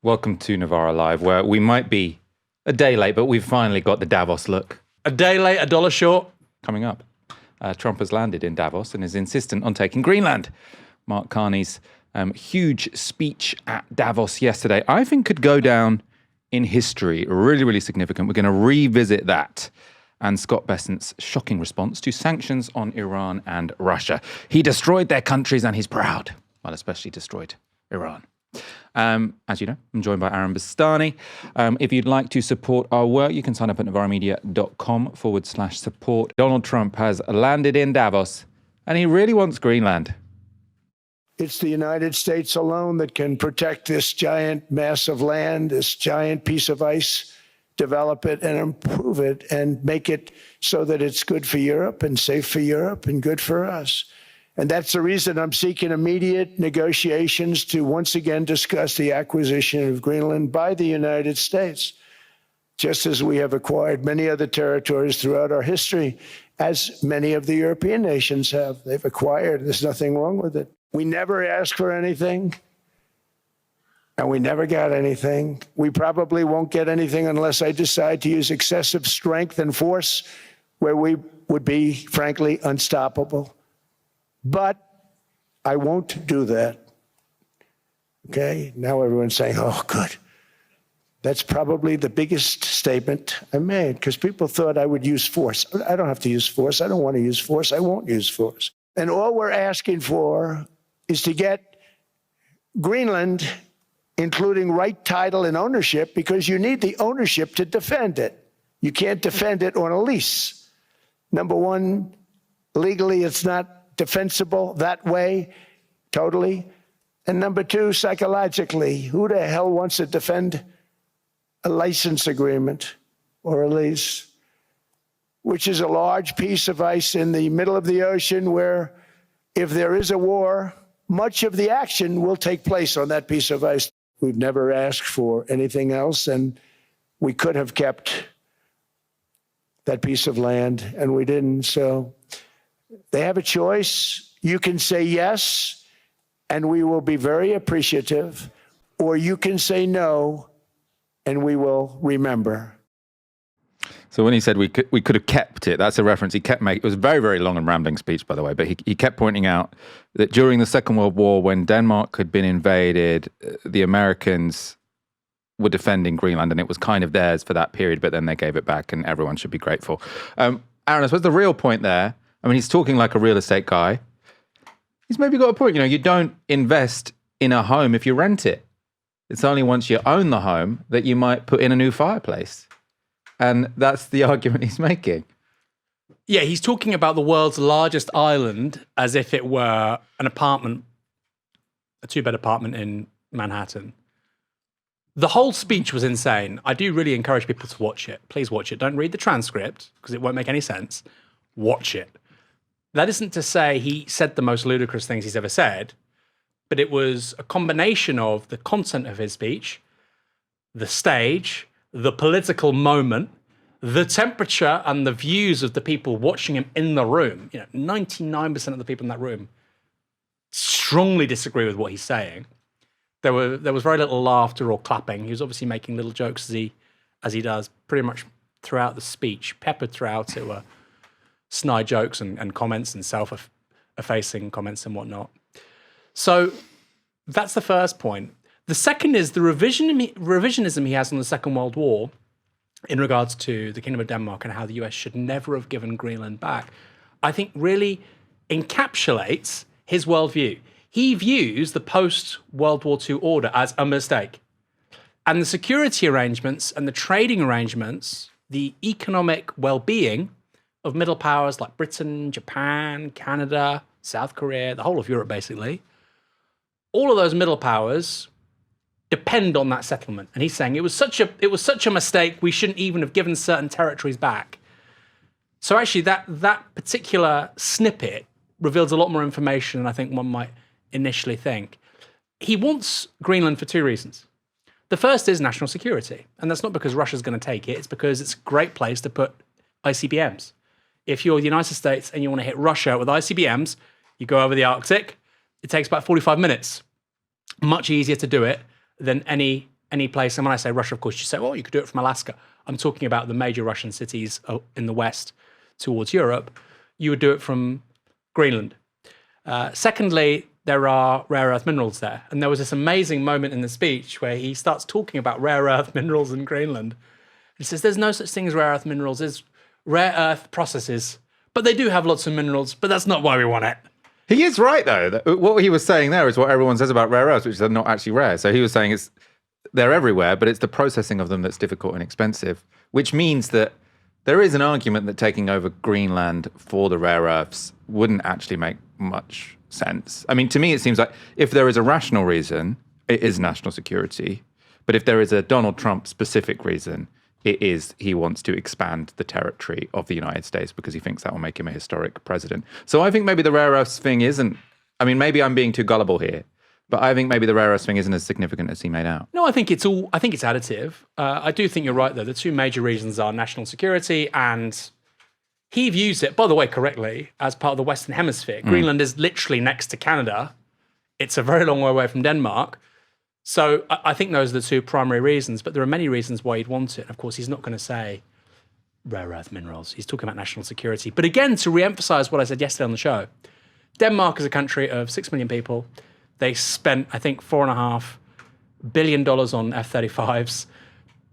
Welcome to Novara Live, where we might be a day late, but we've finally got the Davos look. A day late, a dollar short. Coming up, Trump has landed in Davos and is insistent on taking Greenland. Mark Carney's huge speech at Davos yesterday, I think, could go down in history. Really, really significant. We're going to revisit that. And Scott Bessant's shocking response to sanctions on Iran and Russia. He destroyed their countries and he's proud. Well, especially destroyed Iran. As you know, I'm joined by Bastani. If you'd like to support our work, you can sign up at novara.media.com/support. Donald Trump has landed in Davos and he really wants Greenland. It's the United States alone that can protect this giant mass of land, this giant piece of ice, develop it and improve it and make it so that it's good for Europe and safe for Europe and good for us. And that's the reason I'm seeking immediate negotiations to once again discuss the acquisition of Greenland by the United States, just as we have acquired many other territories throughout our history, as many of the European nations have. They've acquired. There's nothing wrong with it. We never asked for anything, and we never got anything. We probably won't get anything unless I decide to use excessive strength and force where we would be, frankly, unstoppable. But I won't do that. Okay? Now everyone's saying, oh, good. That's probably the biggest statement I made, because people thought I would use force. I don't have to use force. I don't want to use force. I won't use force. And all we're asking for is to get Greenland, including right title and ownership, because you need the ownership to defend it. You can't defend it on a lease. Number one, legally, it's not defensible that way, totally. And number two, psychologically, who the hell wants to defend a license agreement or a lease, which is a large piece of ice in the middle of the ocean where if there is a war, much of the action will take place on that piece of ice. We've never asked for anything else, and we could have kept that piece of land, and we didn't. So they have a choice. You can say yes, and we will be very appreciative, or you can say no, and we will remember. So when he said we could have kept it, that's a reference he kept making. It was a very, very long and rambling speech, by the way, but he kept pointing out that during the Second World War, when Denmark had been invaded, the Americans were defending Greenland, and it was kind of theirs for that period, but then they gave it back, and everyone should be grateful. Aaron, I suppose the real point there, I mean, he's talking like a real estate guy. He's maybe got a point. You know, you don't invest in a home if you rent it. It's only once you own the home that you might put in a new fireplace. And that's the argument he's making. Yeah, he's talking about the world's largest island as if it were an apartment, a two-bed apartment in Manhattan. The whole speech was insane. I do really encourage people to watch it. Please watch it. Don't read the transcript because it won't make any sense. Watch it. That isn't to say he said the most ludicrous things he's ever said, but it was a combination of the content of his speech, the stage, the political moment, the temperature and the views of the people watching him in the room. You know, 99% of the people in that room strongly disagree with what he's saying. There was very little laughter or clapping. He was obviously making little jokes as he does pretty much throughout the speech. Peppered throughout it were snide jokes and comments and self-effacing comments and whatnot. So that's the first point. The second is the revisionism he has on the Second World War in regards to the Kingdom of Denmark and how the US should never have given Greenland back, I think really encapsulates his worldview. He views the post-World War II order as a mistake. And the security arrangements and the trading arrangements, the economic well-being of middle powers like Britain, Japan, Canada, South Korea, the whole of Europe basically, all of those middle powers depend on that settlement. And he's saying it was such a mistake, we shouldn't even have given certain territories back. So actually that particular snippet reveals a lot more information than I think one might initially think. He wants Greenland for two reasons. The first is national security. And that's not because Russia's going to take it. It's because it's a great place to put ICBMs. If you're the United States and you want to hit Russia with ICBMs, you go over the Arctic. It takes about 45 minutes. Much easier to do it than any any place, and when I say Russia, of course, you say, well, you could do it from Alaska. I'm talking about the major Russian cities in the west towards Europe. You would do it from Greenland. Secondly, there are rare earth minerals there. And there was this amazing moment in the speech where he starts talking about rare earth minerals in Greenland. He says, there's no such thing as rare earth minerals, there's rare earth processes. But they do have lots of minerals, but that's not why we want it. He is right, though. What he was saying there is what everyone says about rare earths, which are not actually rare. So he was saying they're everywhere, but it's the processing of them that's difficult and expensive, which means that there is an argument that taking over Greenland for the rare earths wouldn't actually make much sense. I mean, to me, it seems like if there is a rational reason, it is national security. But if there is a Donald Trump specific reason, it is he wants to expand the territory of the United States because he thinks that will make him a historic president. So I think maybe the rare earths thing isn't, I mean, maybe I'm being too gullible here, but I think maybe the rare earths thing isn't as significant as he made out. No, I think it's additive. I do think you're right, though. The two major reasons are national security, and he views it, by the way, correctly, as part of the Western Hemisphere. Greenland is literally next to Canada. It's a very long way away from Denmark. So I think those are the two primary reasons, but there are many reasons why he'd want it. Of course, he's not going to say rare earth minerals. He's talking about national security. But again, to re-emphasize what I said yesterday on the show, Denmark is a country of 6 million people. They spent, I think, $4.5 billion on F-35s.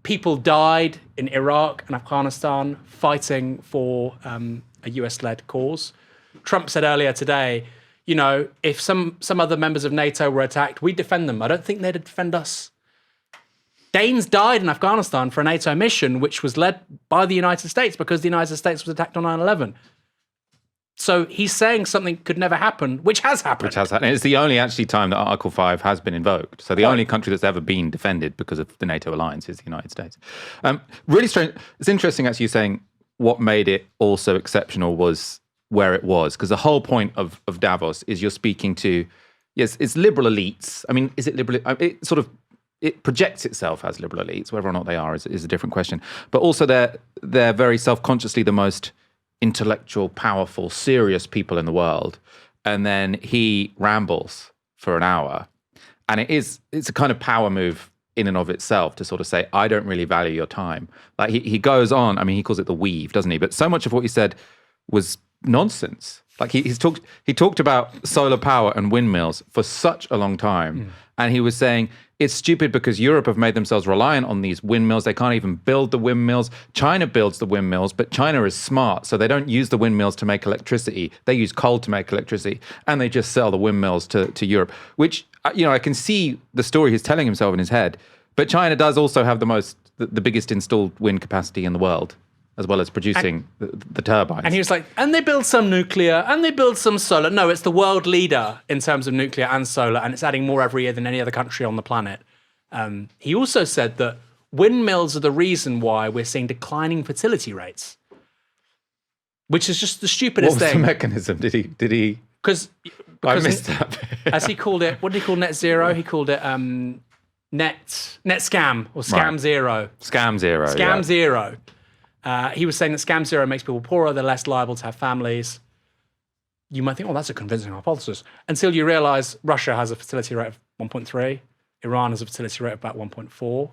People died in Iraq and Afghanistan fighting for a US-led cause. Trump said earlier today, you know, if some other members of NATO were attacked, we'd defend them. I don't think they'd defend us. Danes died in Afghanistan for a NATO mission, which was led by the United States because the United States was attacked on 9/11. So he's saying something could never happen, which has happened. Which has happened. It's the only actually time that Article 5 has been invoked. So the only country that's ever been defended because of the NATO alliance is the United States. Really strange. It's interesting actually saying what made it all so exceptional was where it was, because the whole point of Davos is you're speaking to, yes, it's liberal elites. I mean, is it liberal? It projects itself as liberal elites. Whether or not they are is a different question. But also they're very self-consciously the most intellectual, powerful, serious people in the world. And then he rambles for an hour. And it's a kind of power move in and of itself to sort of say, I don't really value your time. Like he goes on, I mean, he calls it the weave, doesn't he? But so much of what he said was nonsense. Like he talked about solar power and windmills for such a long time. And he was saying, it's stupid because Europe have made themselves reliant on these windmills. They can't even build the windmills. China builds the windmills, but China is smart. So they don't use the windmills to make electricity. They use coal to make electricity. And they just sell the windmills to Europe, which, you know, I can see the story he's telling himself in his head. But China does also have the biggest installed wind capacity in the world, as well as producing the turbines. And he was like, and they build some nuclear, and they build some solar. No, it's the world leader in terms of nuclear and solar, and it's adding more every year than any other country on the planet. He also said that windmills are the reason why we're seeing declining fertility rates, which is just the stupidest thing. What was the mechanism? Did he? Because I missed that. As he called it, what did he call net zero? He called it net scam or scam zero. Scam zero. Scam zero. He was saying that scam zero makes people poorer, they're less liable to have families. You might think, oh, that's a convincing hypothesis. Until you realize Russia has a fertility rate of 1.3, Iran has a fertility rate of about 1.4.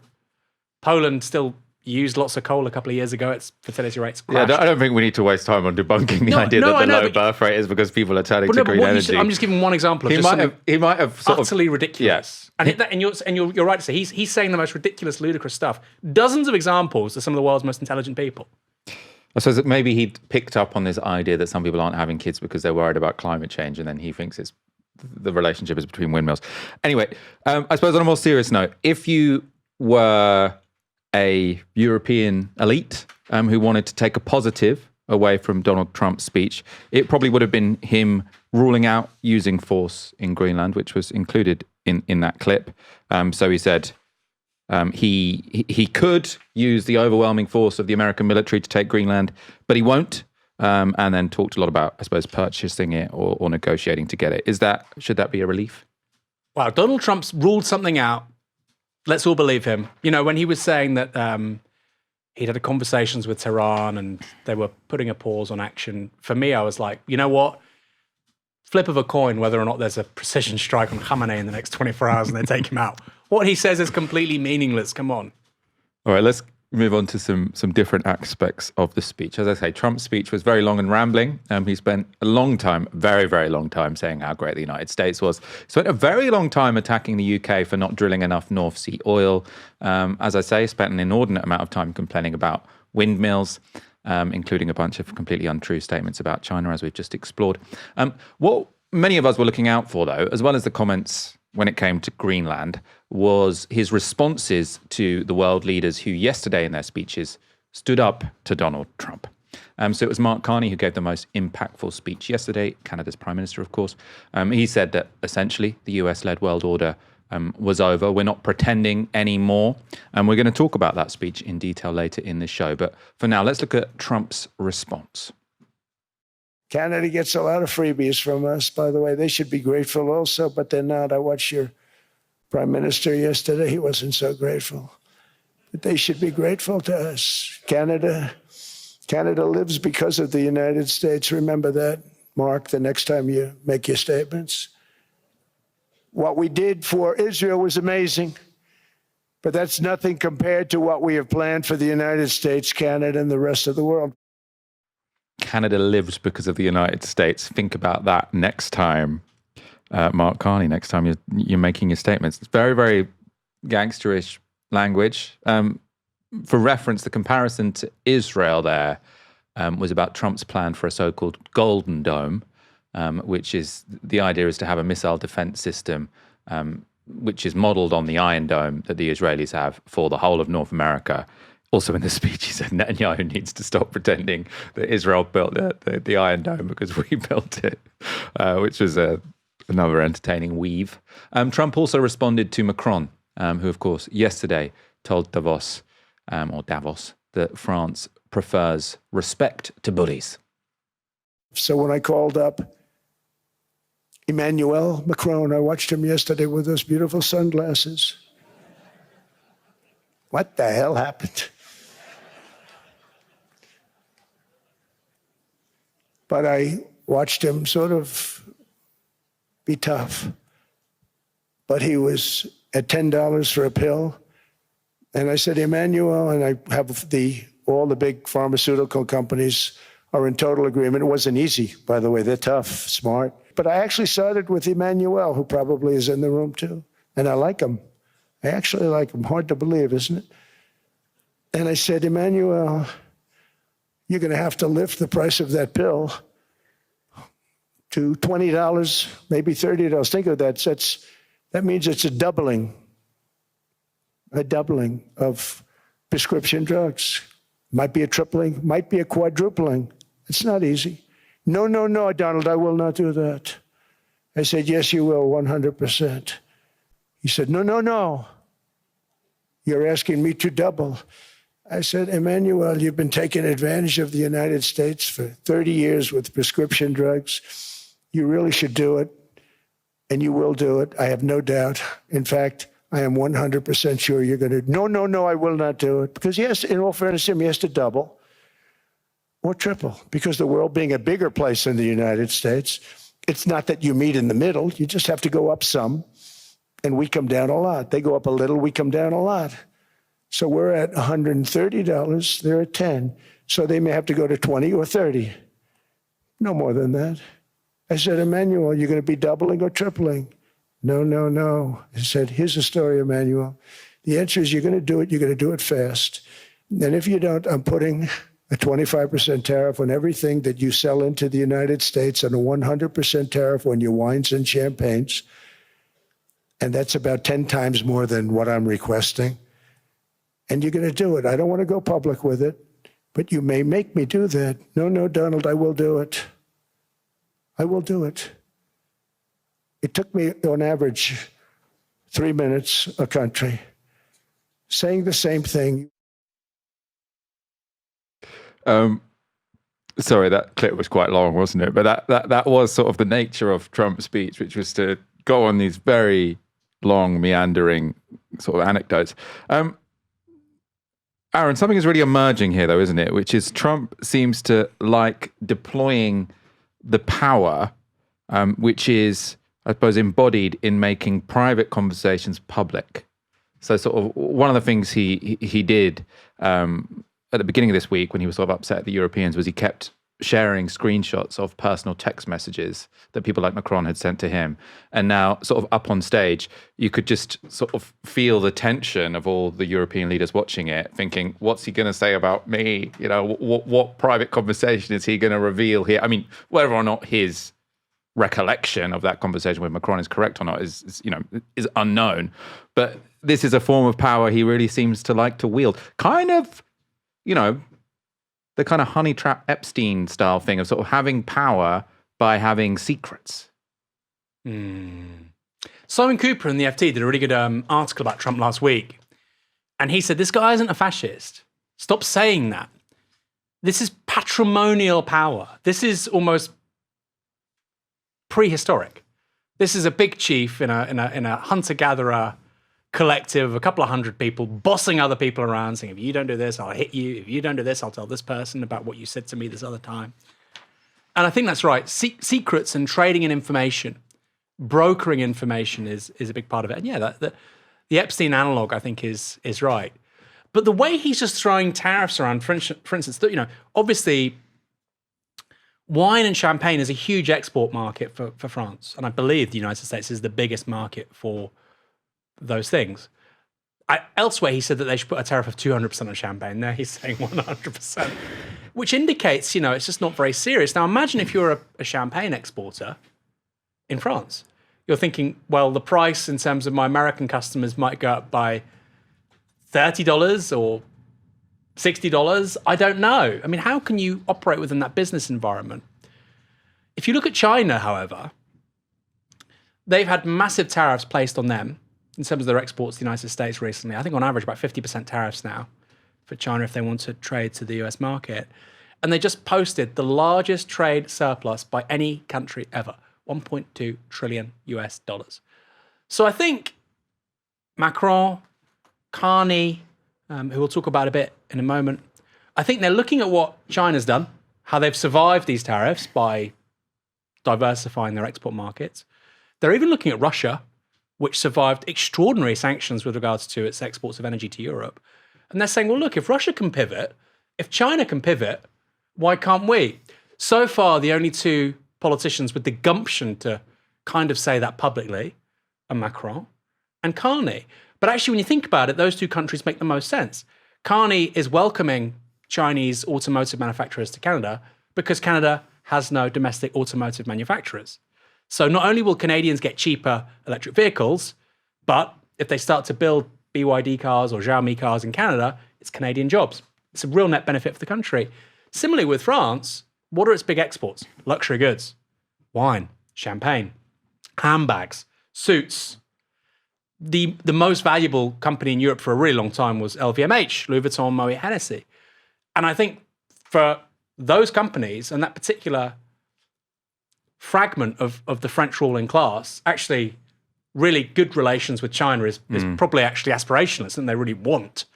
Poland still used lots of coal a couple of years ago. Its fertility rates crashed. Yeah, I don't think we need to waste time on debunking the idea that the low birth rate is because people are turning to green energy. I'm just giving one example of he might have sort utterly ridiculous. Yes. And you're right to say he's saying the most ridiculous, ludicrous stuff. Dozens of examples of some of the world's most intelligent people. I suppose that maybe he'd picked up on this idea that some people aren't having kids because they're worried about climate change, and then he thinks it's the relationship is between windmills. Anyway, I suppose on a more serious note, if you were a European elite who wanted to take a positive away from Donald Trump's speech, it probably would have been him ruling out using force in Greenland, which was included in that clip. So he said he could use the overwhelming force of the American military to take Greenland, but he won't. And then talked a lot about, I suppose, purchasing it or negotiating to get it. Should that be a relief? Wow, Donald Trump's ruled something out. Let's all believe him. You know, when he was saying that he'd had conversations with Tehran and they were putting a pause on action, for me, I was like, you know what? Flip of a coin whether or not there's a precision strike on Khamenei in the next 24 hours and they take him out. What he says is completely meaningless. Come on. All right, let's move on to some different aspects of the speech. As I say, Trump's speech was very long and rambling. He spent a long time, very, very long time, saying how great the United States was. He spent a very long time attacking the UK for not drilling enough North Sea oil. As I say, spent an inordinate amount of time complaining about windmills, including a bunch of completely untrue statements about China, as we've just explored. What many of us were looking out for, though, as well as the comments when it came to Greenland, was his responses to the world leaders who yesterday in their speeches stood up to Donald Trump. So it was Mark Carney who gave the most impactful speech yesterday, Canada's Prime Minister, of course. He said that essentially the US-led world order was over. We're not pretending anymore. And we're going to talk about that speech in detail later in the show. But for now, let's look at Trump's response. Canada gets a lot of freebies from us, by the way. They should be grateful also, but they're not. I watched your Prime Minister yesterday. He wasn't so grateful. But they should be grateful to us. Canada lives because of the United States. Remember that, Mark, the next time you make your statements. What we did for Israel was amazing, but that's nothing compared to what we have planned for the United States, Canada, and the rest of the world. Canada lives because of the United States. Think about that next time, Mark Carney, next time you're making your statements. It's very, very gangsterish language. For reference, the comparison to Israel there was about Trump's plan for a so-called Golden Dome, which is the idea is to have a missile defense system which is modeled on the Iron Dome that the Israelis have for the whole of North America. Also in the speech, he said Netanyahu needs to stop pretending that Israel built the Iron Dome because we built it, which was another entertaining weave. Trump also responded to Macron, who, of course, yesterday told Davos that France prefers respect to bullies. So when I called up Emmanuel Macron, I watched him yesterday with those beautiful sunglasses. What the hell happened? But I watched him sort of be tough. But he was at $10 for a pill. And I said, Emmanuel, and I have all the big pharmaceutical companies are in total agreement. It wasn't easy, by the way. They're tough, smart. But I actually started with Emmanuel, who probably is in the room too. And I like him. I actually like him. Hard to believe, isn't it? And I said, Emmanuel, you're going to have to lift the price of that pill to $20, maybe $30. Think of that. That means it's a doubling of prescription drugs. Might be a tripling, might be a quadrupling. It's not easy. No, Donald, I will not do that. I said, yes, you will, 100%. He said, no. You're asking me to double. I said, Emmanuel, you've been taking advantage of the United States for 30 years with prescription drugs. You really should do it, and you will do it. I have no doubt. In fact, I am 100% sure you're going to. No, I will not do it. Because yes, in all fairness, he has to double or triple. Because the world being a bigger place than the United States, it's not that you meet in the middle. You just have to go up some, and we come down a lot. They go up a little, we come down a lot. So we're at $130, they're at 10. So they may have to go to 20 or 30. No more than that. I said, Emmanuel, you're going to be doubling or tripling? No. I said, here's the story, Emmanuel. The answer is you're going to do it. You're going to do it fast. And if you don't, I'm putting a 25% tariff on everything that you sell into the United States and a 100% tariff on your wines and champagnes. And that's about 10 times more than what I'm requesting. And you're going to do it. I don't want to go public with it, but you may make me do that. No, Donald, I will do it. I will do it. It took me, on average, 3 minutes a country, saying the same thing. Sorry, that clip was quite long, wasn't it? But that was sort of the nature of Trump's speech, which was to go on these very long, meandering sort of anecdotes. Aaron, something is really emerging here, though, isn't it? Which is Trump seems to like deploying the power, which is, I suppose, embodied in making private conversations public. So sort of one of the things he did at the beginning of this week when he was sort of upset at the Europeans was he kept sharing screenshots of personal text messages that people like Macron had sent to him. And now sort of up on stage, you could just sort of feel the tension of all the European leaders watching it, thinking, what's he going to say about me? You know, what private conversation is he going to reveal here? I mean, whether or not his recollection of that conversation with Macron is correct or not is unknown. But this is a form of power he really seems to like to wield. Kind of, the kind of honey trap Epstein style thing of sort of having power by having secrets. Simon Cooper in the FT did a really good article about Trump last week. And he said, this guy isn't a fascist. Stop saying that. This is patrimonial power. This is almost prehistoric. This is a big chief in a hunter-gatherer collective, a couple of hundred people bossing other people around, saying, if you don't do this, I'll hit you. If you don't do this, I'll tell this person about what you said to me this other time. And I think that's right. Secrets and trading in information, brokering information is a big part of it. And yeah, the Epstein analog, I think, is right. But the way he's just throwing tariffs around, for instance, obviously, wine and champagne is a huge export market for France. And I believe the United States is the biggest market for those things. Elsewhere, he said that they should put a tariff of 200% on champagne. Now he's saying 100%, which indicates, it's just not very serious. Now imagine if you're a champagne exporter in France. You're thinking, well, the price in terms of my American customers might go up by $30 or $60. I don't know. I mean, how can you operate within that business environment? If you look at China, however, they've had massive tariffs placed on them in terms of their exports to the United States recently. I think on average about 50% tariffs now for China if they want to trade to the US market. And they just posted the largest trade surplus by any country ever, $1.2 trillion US. So I think Macron, Carney, who we'll talk about a bit in a moment, I think they're looking at what China's done, how they've survived these tariffs by diversifying their export markets. They're even looking at Russia, which survived extraordinary sanctions with regards to its exports of energy to Europe. And they're saying, well, look, if Russia can pivot, if China can pivot, why can't we? So far, the only two politicians with the gumption to kind of say that publicly are Macron and Carney. But actually, when you think about it, those two countries make the most sense. Carney is welcoming Chinese automotive manufacturers to Canada because Canada has no domestic automotive manufacturers. So not only will Canadians get cheaper electric vehicles, but if they start to build BYD cars or Xiaomi cars in Canada, it's Canadian jobs. It's a real net benefit for the country. Similarly with France, what are its big exports? Luxury goods, wine, champagne, handbags, suits. The most valuable company in Europe for a really long time was LVMH, Louis Vuitton, Moet Hennessy. And I think for those companies and that particular fragment of the French ruling class, actually really good relations with China is probably actually aspirational. It's something they really want.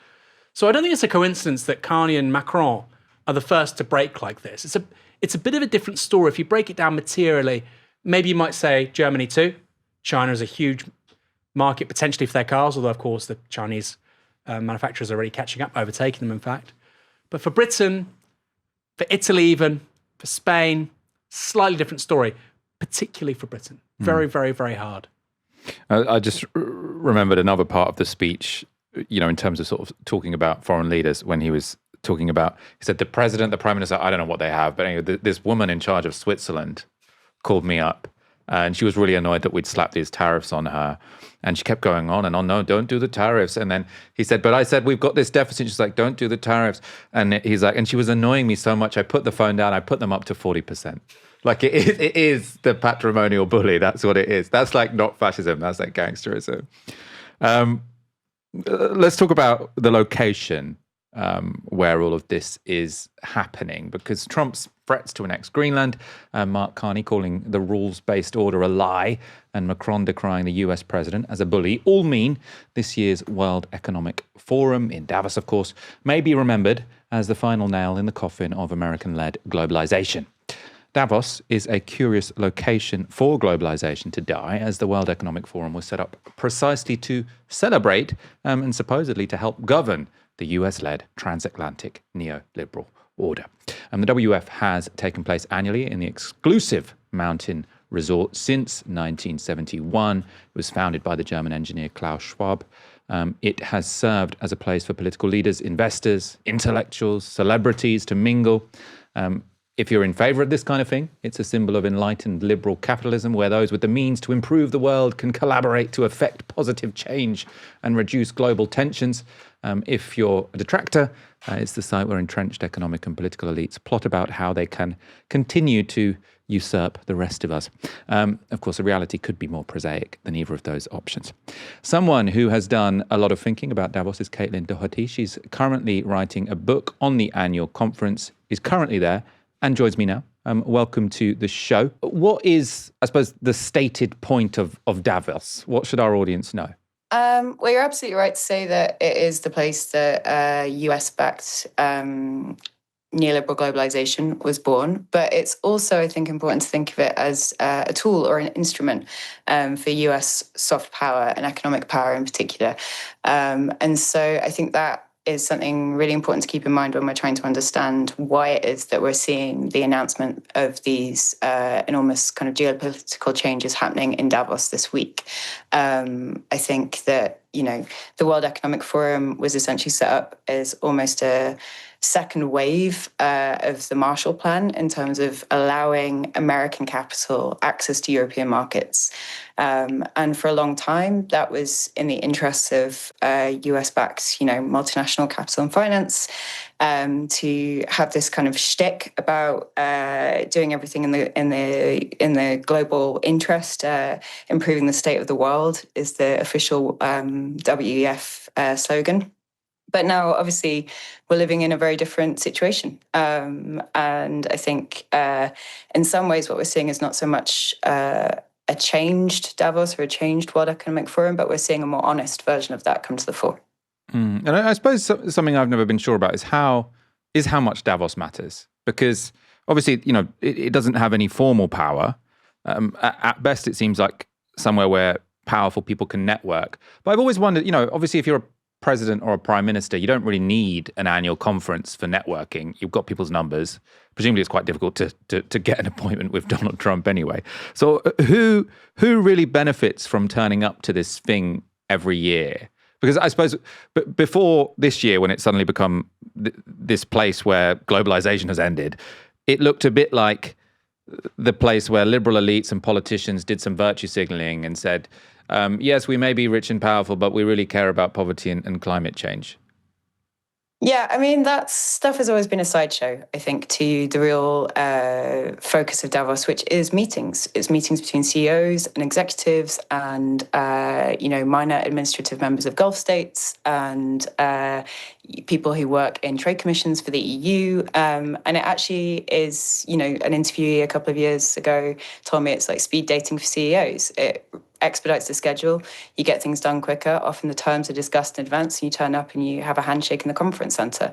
So I don't think it's a coincidence that Carney and Macron are the first to break like this. It's a bit of a different story. If you break it down materially, maybe you might say Germany too. China is a huge market potentially for their cars, although of course the Chinese manufacturers are already catching up, overtaking them in fact. But for Britain, for Italy even, for Spain, slightly different story, particularly for Britain. Very, very, very hard. I just remembered another part of the speech, in terms of sort of talking about foreign leaders when he was talking about, he said the president, the prime minister, I don't know what they have, but anyway, this woman in charge of Switzerland called me up and she was really annoyed that we'd slapped these tariffs on her. And she kept going on and on, no, don't do the tariffs. And then he said, but I said, we've got this deficit. She's like, don't do the tariffs. And he's like, and she was annoying me so much, I put the phone down, I put them up to 40%. Like it is the patrimonial bully. That's what it is. That's like not fascism. That's like gangsterism. Let's talk about the location where all of this is happening, because Trump's threats to annex Greenland, Mark Carney calling the rules-based order a lie, and Macron decrying the US president as a bully, all mean this year's World Economic Forum in Davos, of course, may be remembered as the final nail in the coffin of American-led globalization. Davos is a curious location for globalization to die, as the World Economic Forum was set up precisely to celebrate and supposedly to help govern the US-led transatlantic neoliberal order. The WF has taken place annually in the exclusive mountain resort since 1971. It was founded by the German engineer Klaus Schwab. It has served as a place for political leaders, investors, intellectuals, celebrities to mingle. If you're in favor of this kind of thing, it's a symbol of enlightened liberal capitalism where those with the means to improve the world can collaborate to effect positive change and reduce global tensions. If you're a detractor, it's the site where entrenched economic and political elites plot about how they can continue to usurp the rest of us. Of course, the reality could be more prosaic than either of those options. Someone who has done a lot of thinking about Davos is Caitlín Doherty. She's currently writing a book on the annual conference, is currently there, and joins me now. Welcome to the show. What is, I suppose, the stated point of Davos? What should our audience know? Well, you're absolutely right to say that it is the place that US-backed neoliberal globalization was born. But it's also, I think, important to think of it as a tool or an instrument for US soft power and economic power in particular. And so I think that is something really important to keep in mind when we're trying to understand why it is that we're seeing the announcement of these enormous kind of geopolitical changes happening in Davos this week. I think that, the World Economic Forum was essentially set up as almost a second wave of the Marshall Plan in terms of allowing American capital access to European markets. And for a long time, that was in the interests of US-backed, multinational capital and finance, to have this kind of shtick about doing everything in the global interest, improving the state of the world is the official WEF slogan. But now, obviously, we're living in a very different situation. And I think in some ways what we're seeing is not so much a changed Davos or a changed World Economic Forum, but we're seeing a more honest version of that come to the fore. And I suppose something I've never been sure about is how much Davos matters. Because obviously, it doesn't have any formal power. At best, it seems like somewhere where powerful people can network. But I've always wondered, obviously, if you're a president or a prime minister, you don't really need an annual conference for networking. You've got people's numbers. Presumably it's quite difficult to get an appointment with Donald Trump anyway. So who really benefits from turning up to this thing every year? Because I suppose before this year, when it's suddenly become this place where globalization has ended, it looked a bit like the place where liberal elites and politicians did some virtue signaling and said, yes, we may be rich and powerful, but we really care about poverty and climate change. Yeah, I mean, that stuff has always been a sideshow, I think, to the real focus of Davos, which is meetings. It's meetings between CEOs and executives and, minor administrative members of Gulf states and people who work in trade commissions for the EU. And it actually is, an interviewee a couple of years ago told me it's like speed dating for CEOs. It expedites the schedule, you get things done quicker. Often the terms are discussed in advance and you turn up and you have a handshake in the conference centre.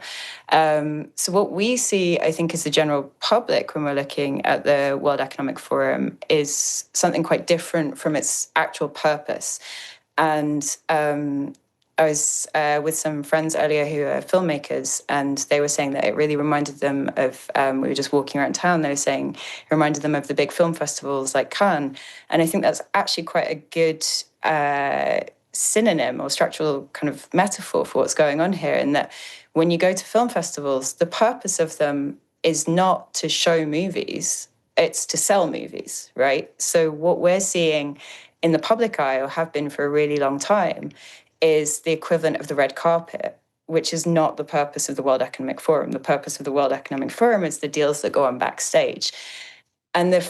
So what we see, I think, as the general public when we're looking at the World Economic Forum is something quite different from its actual purpose. And I was with some friends earlier who are filmmakers, and they were saying that it really reminded them of, we were just walking around town, they were saying it reminded them of the big film festivals like Cannes. And I think that's actually quite a good synonym or structural kind of metaphor for what's going on here, in that when you go to film festivals, the purpose of them is not to show movies, it's to sell movies, right? So what we're seeing in the public eye, or have been for a really long time, is the equivalent of the red carpet, which is not the purpose of the World Economic Forum. The purpose of the World Economic Forum is the deals that go on backstage. And the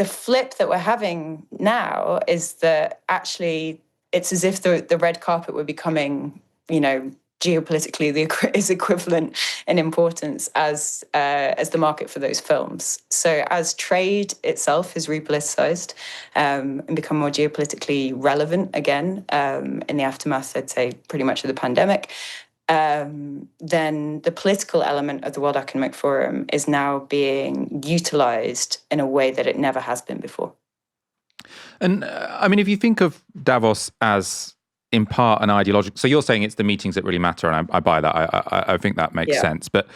flip that we're having now is that actually it's as if the red carpet were becoming, geopolitically is equivalent in importance as the market for those films. So as trade itself is repoliticized and become more geopolitically relevant again in the aftermath, I'd say, pretty much of the pandemic, then the political element of the World Economic Forum is now being utilized in a way that it never has been before. And I mean, if you think of Davos as in part an ideological, so you're saying it's the meetings that really matter, and I buy that. I think that makes sense. But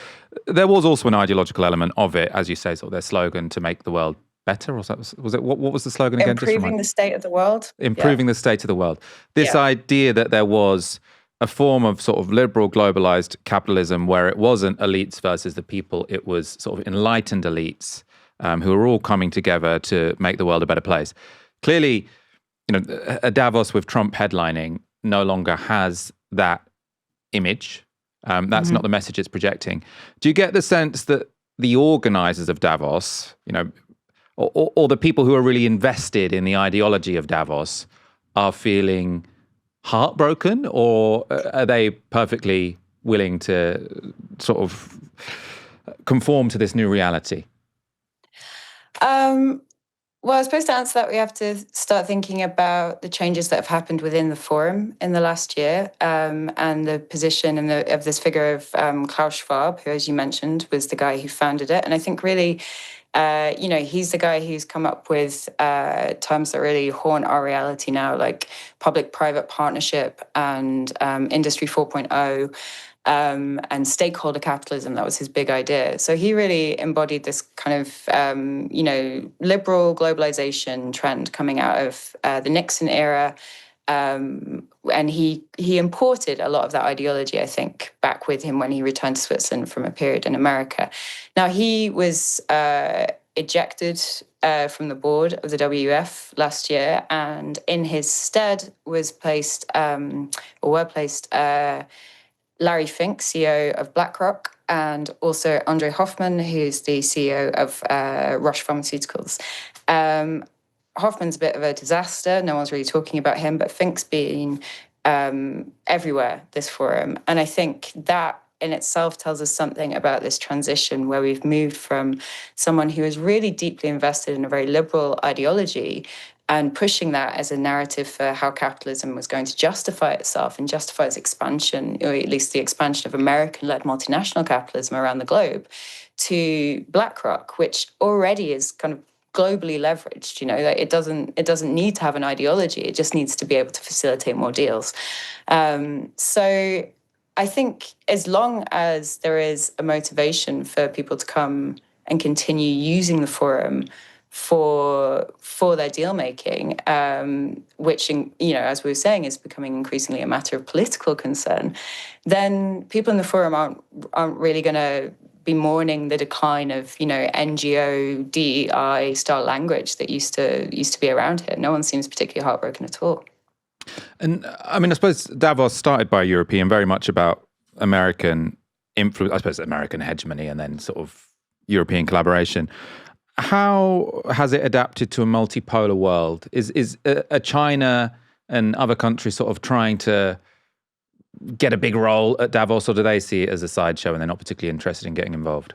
there was also an ideological element of it, as you say, sort of their slogan to make the world better. Or was it what was the slogan again? Improving the state of the world. Improving the state of the world. This idea that there was a form of sort of liberal globalized capitalism where it wasn't elites versus the people, it was sort of enlightened elites who were all coming together to make the world a better place. Clearly, a Davos with Trump headlining no longer has that image. That's not the message it's projecting. Do you get the sense that the organizers of Davos, or the people who are really invested in the ideology of Davos are feeling heartbroken, or are they perfectly willing to sort of conform to this new reality? Well, I suppose to answer that, we have to start thinking about the changes that have happened within the forum in the last year, and the position of this figure of Klaus Schwab, who, as you mentioned, was the guy who founded it. And I think really, he's the guy who's come up with terms that really haunt our reality now, like public-private partnership and Industry 4.0. And stakeholder capitalism. That was his big idea. So he really embodied this kind of, liberal globalization trend coming out of the Nixon era. And he imported a lot of that ideology, I think, back with him when he returned to Switzerland from a period in America. Now, he was ejected from the board of the WEF last year, and in his stead were placed Larry Fink, CEO of BlackRock, and also Andre Hoffman, who's the CEO of Roche Pharmaceuticals. Hoffman's a bit of a disaster. No one's really talking about him, but Fink's been everywhere this forum. And I think that in itself tells us something about this transition where we've moved from someone who is really deeply invested in a very liberal ideology and pushing that as a narrative for how capitalism was going to justify itself and justify its expansion, or at least the expansion of American-led multinational capitalism around the globe, to BlackRock, which already is kind of globally leveraged. Like it doesn't need to have an ideology; it just needs to be able to facilitate more deals. So I think as long as there is a motivation for people to come and continue using the forum for their deal making, which, as we were saying, is becoming increasingly a matter of political concern, then people in the forum aren't really going to be mourning the decline of NGO DEI style language that used to be around here. No one seems particularly heartbroken at all. And I mean, I suppose Davos started by European, very much about American influence, I suppose American hegemony, and then sort of European collaboration. How has it adapted to a multipolar world? Is a China and other countries sort of trying to get a big role at Davos, or do they see it as a sideshow and they're not particularly interested in getting involved?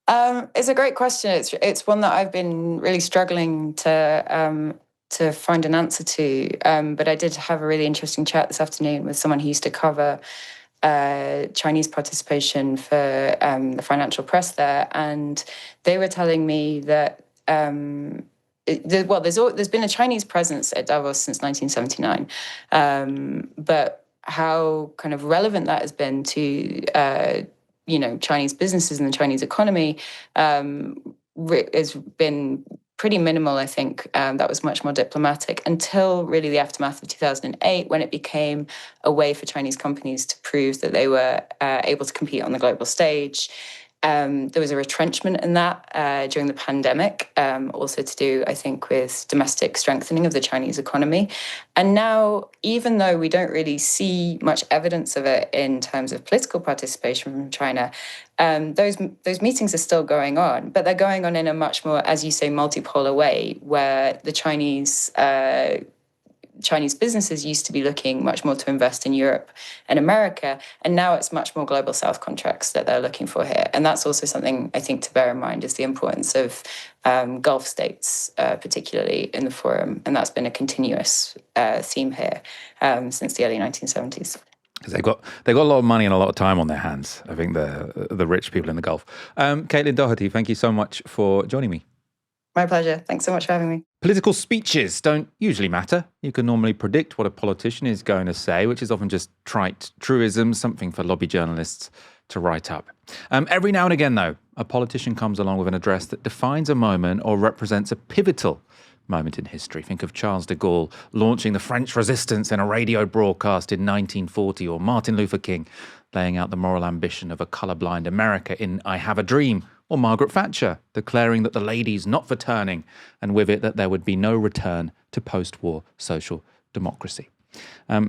It's a great question. It's one that I've been really struggling to find an answer to. But I did have a really interesting chat this afternoon with someone who used to cover Chinese participation for the financial press there, and they were telling me that there's been a Chinese presence at Davos since 1979, but how kind of relevant that has been to Chinese businesses and the Chinese economy has been pretty minimal, I think. That was much more diplomatic until really the aftermath of 2008, when it became a way for Chinese companies to prove that they were able to compete on the global stage. There was a retrenchment in that during the pandemic, also to do, I think, with domestic strengthening of the Chinese economy. And now, even though we don't really see much evidence of it in terms of political participation from China, those meetings are still going on, but they're going on in a much more, as you say, multipolar way, where the Chinese businesses used to be looking much more to invest in Europe and America, and now it's much more global South contracts that they're looking for here. And that's also something I think to bear in mind, is the importance of Gulf states, particularly in the forum, and that's been a continuous theme here since the early 1970s. because they've got a lot of money and a lot of time on their hands. I think the rich people in the Gulf. Caitlín Doherty, thank you so much for joining me. My pleasure. Thanks so much for having me. Political speeches don't usually matter. You can normally predict what a politician is going to say, which is often just trite truism, something for lobby journalists to write up. Every now and again, though, a politician comes along with an address that defines a moment or represents a pivotal moment in history. Think of Charles de Gaulle launching the French resistance in a radio broadcast in 1940, or Martin Luther King laying out the moral ambition of a colourblind America in I Have a Dream, or Margaret Thatcher declaring that the lady's not for turning, and with it that there would be no return to post-war social democracy.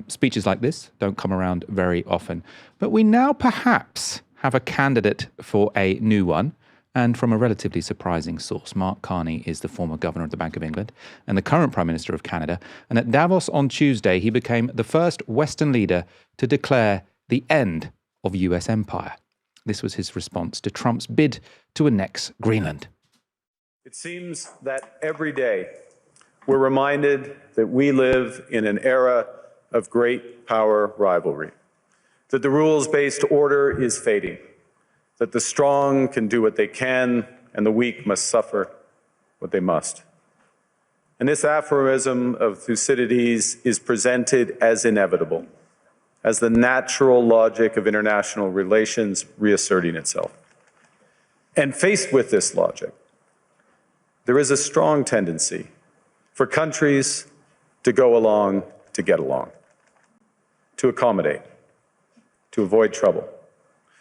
Speeches like this don't come around very often, but we now perhaps have a candidate for a new one, and from a relatively surprising source. Mark Carney is the former governor of the Bank of England and the current Prime Minister of Canada, and at Davos on Tuesday he became the first Western leader to declare the end of US empire. This was his response to Trump's bid to annex Greenland. It seems that every day we're reminded that we live in an era of great power rivalry, that the rules-based order is fading, that the strong can do what they can and the weak must suffer what they must. And this aphorism of Thucydides is presented as inevitable, as the natural logic of international relations reasserting itself. And faced with this logic, there is a strong tendency for countries to go along to get along, to accommodate, to avoid trouble,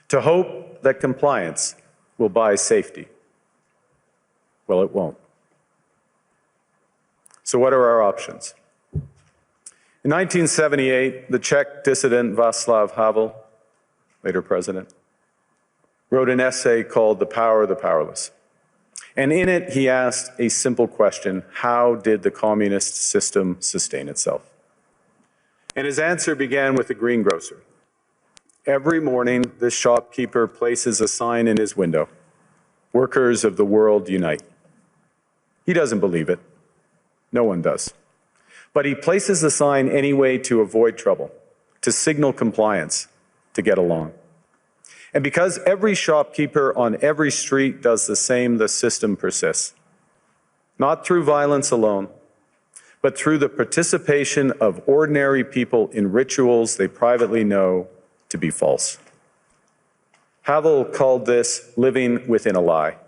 to hope that compliance will buy safety. Well, it won't. So what are our options? In 1978, the Czech dissident Václav Havel, later president, wrote an essay called The Power of the Powerless. And in it, he asked a simple question: how did the communist system sustain itself? And his answer began with the greengrocer. Every morning, this shopkeeper places a sign in his window: "Workers of the world unite." He doesn't believe it. No one does. But he places the sign anyway to avoid trouble, to signal compliance, to get along. And because every shopkeeper on every street does the same, the system persists. Not through violence alone, but through the participation of ordinary people in rituals they privately know to be false. Havel called this living within a lie.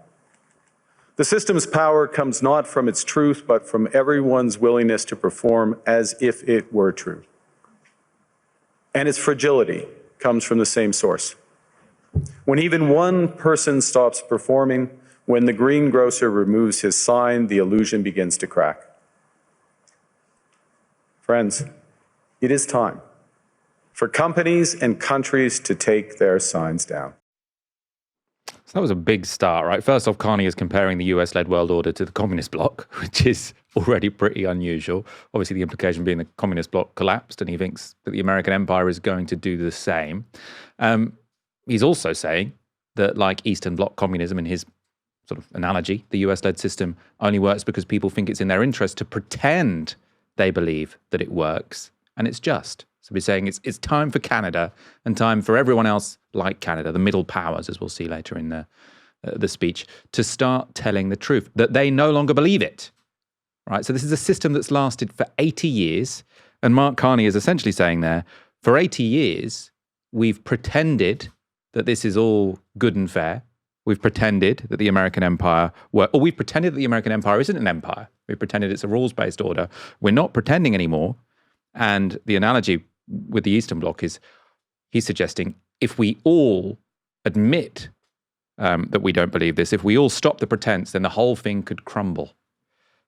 The system's power comes not from its truth, but from everyone's willingness to perform as if it were true. And its fragility comes from the same source. When even one person stops performing, when the greengrocer removes his sign, the illusion begins to crack. Friends, it is time for companies and countries to take their signs down. So that was a big start, right? First off, Carney is comparing the US-led world order to the communist bloc, which is already pretty unusual. Obviously, the implication being the communist bloc collapsed, and he thinks that the American empire is going to do the same. He's also saying that, like Eastern Bloc communism, in his sort of analogy, the US-led system only works because people think it's in their interest to pretend they believe that it works, and it's just. So we're saying it's time for Canada and time for everyone else like Canada, the middle powers, as we'll see later in the speech, to start telling the truth, that they no longer believe it, right? So this is a system that's lasted for 80 years. And Mark Carney is essentially saying there, for 80 years, we've pretended that this is all good and fair. We've pretended that the American empire we've pretended that the American empire isn't an empire. We've pretended it's a rules-based order. We're not pretending anymore. And the analogy with the Eastern Bloc is, he's suggesting, if we all admit that we don't believe this, if we all stop the pretense, then the whole thing could crumble.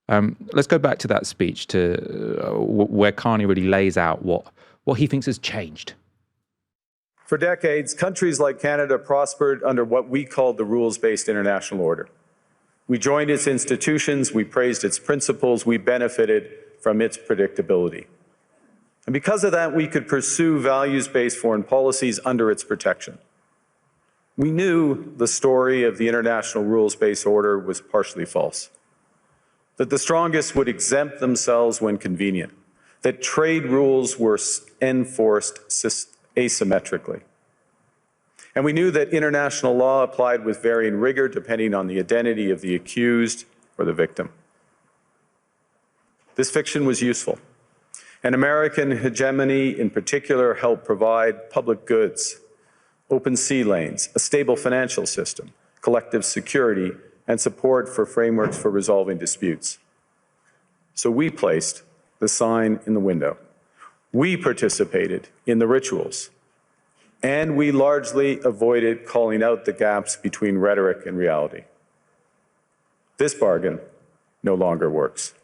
Let's go back to that speech, to where Carney really lays out what he thinks has changed. For decades, countries like Canada prospered under what we called the rules-based international order. We joined its institutions, we praised its principles, we benefited from its predictability. And because of that, we could pursue values-based foreign policies under its protection. We knew the story of the international rules-based order was partially false, that the strongest would exempt themselves when convenient, that trade rules were enforced asymmetrically. And we knew that international law applied with varying rigor depending on the identity of the accused or the victim. This fiction was useful. And American hegemony in particular helped provide public goods, open sea lanes, a stable financial system, collective security, and support for frameworks for resolving disputes. So we placed the sign in the window. We participated in the rituals. And we largely avoided calling out the gaps between rhetoric and reality. This bargain no longer works.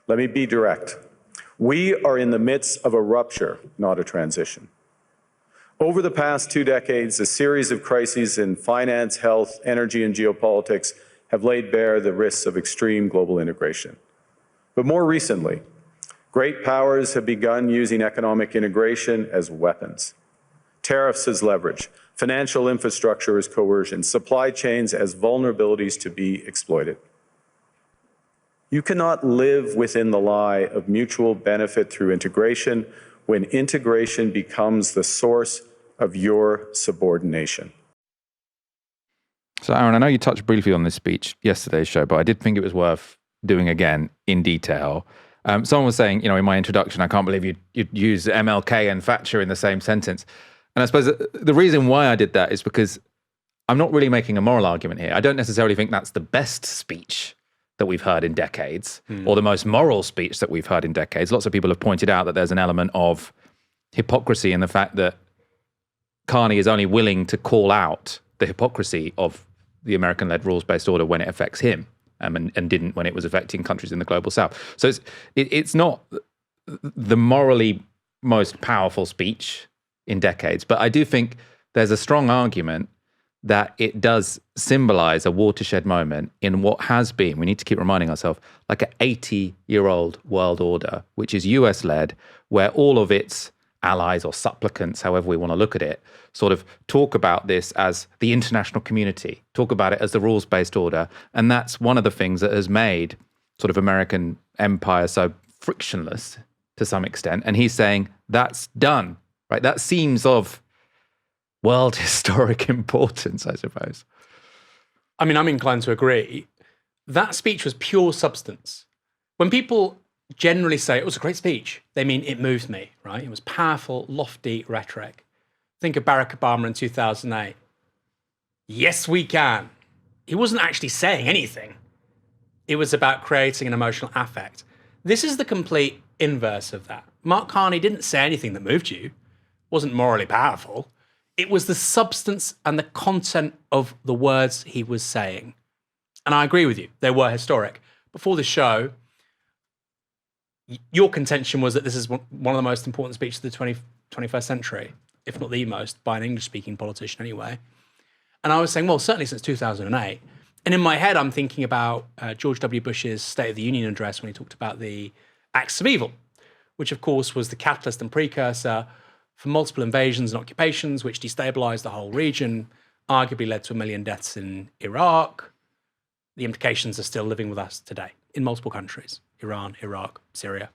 Let me be direct. We are in the midst of a rupture, not a transition. Over the past 2 decades, a series of crises in finance, health, energy, and geopolitics have laid bare the risks of extreme global integration. But more recently, great powers have begun using economic integration as weapons. Tariffs as leverage, financial infrastructure as coercion, supply chains as vulnerabilities to be exploited. You cannot live within the lie of mutual benefit through integration when integration becomes the source of your subordination. So, Aaron, I know you touched briefly on this speech yesterday's show, but I did think it was worth doing again in detail. Someone was saying, in my introduction, I can't believe you'd use MLK and Thatcher in the same sentence. And I suppose the reason why I did that is because I'm not really making a moral argument here. I don't necessarily think that's the best speech that we've heard in decades, or the most moral speech that we've heard in decades. Lots of people have pointed out that there's an element of hypocrisy in the fact that Carney is only willing to call out the hypocrisy of the American-led rules-based order when it affects him, and didn't when it was affecting countries in the global south. So it's not the morally most powerful speech in decades, but I do think there's a strong argument that it does symbolize a watershed moment in what has been, we need to keep reminding ourselves, like an 80-year-old world order, which is US-led, where all of its allies or supplicants, however we want to look at it, sort of talk about this as the international community, talk about it as the rules-based order. And that's one of the things that has made sort of American empire so frictionless to some extent. And he's saying that's done, right? That seems of world historic importance, I suppose. I mean, I'm inclined to agree. That speech was pure substance. When people generally say it was a great speech, they mean it moved me, right? It was powerful, lofty rhetoric. Think of Barack Obama in 2008. Yes, we can. He wasn't actually saying anything. It was about creating an emotional affect. This is the complete inverse of that. Mark Carney didn't say anything that moved you, wasn't morally powerful. It was the substance and the content of the words he was saying. And I agree with you, they were historic. Before the show, your contention was that this is one of the most important speeches of the 21st century, if not the most, by an English-speaking politician anyway. And I was saying, well, certainly since 2008. And in my head, I'm thinking about George W. Bush's State of the Union address when he talked about the acts of evil, which of course was the catalyst and precursor for multiple invasions and occupations, which destabilized the whole region, arguably led to 1 million deaths in Iraq. The implications are still living with us today in multiple countries: Iran, Iraq, Syria,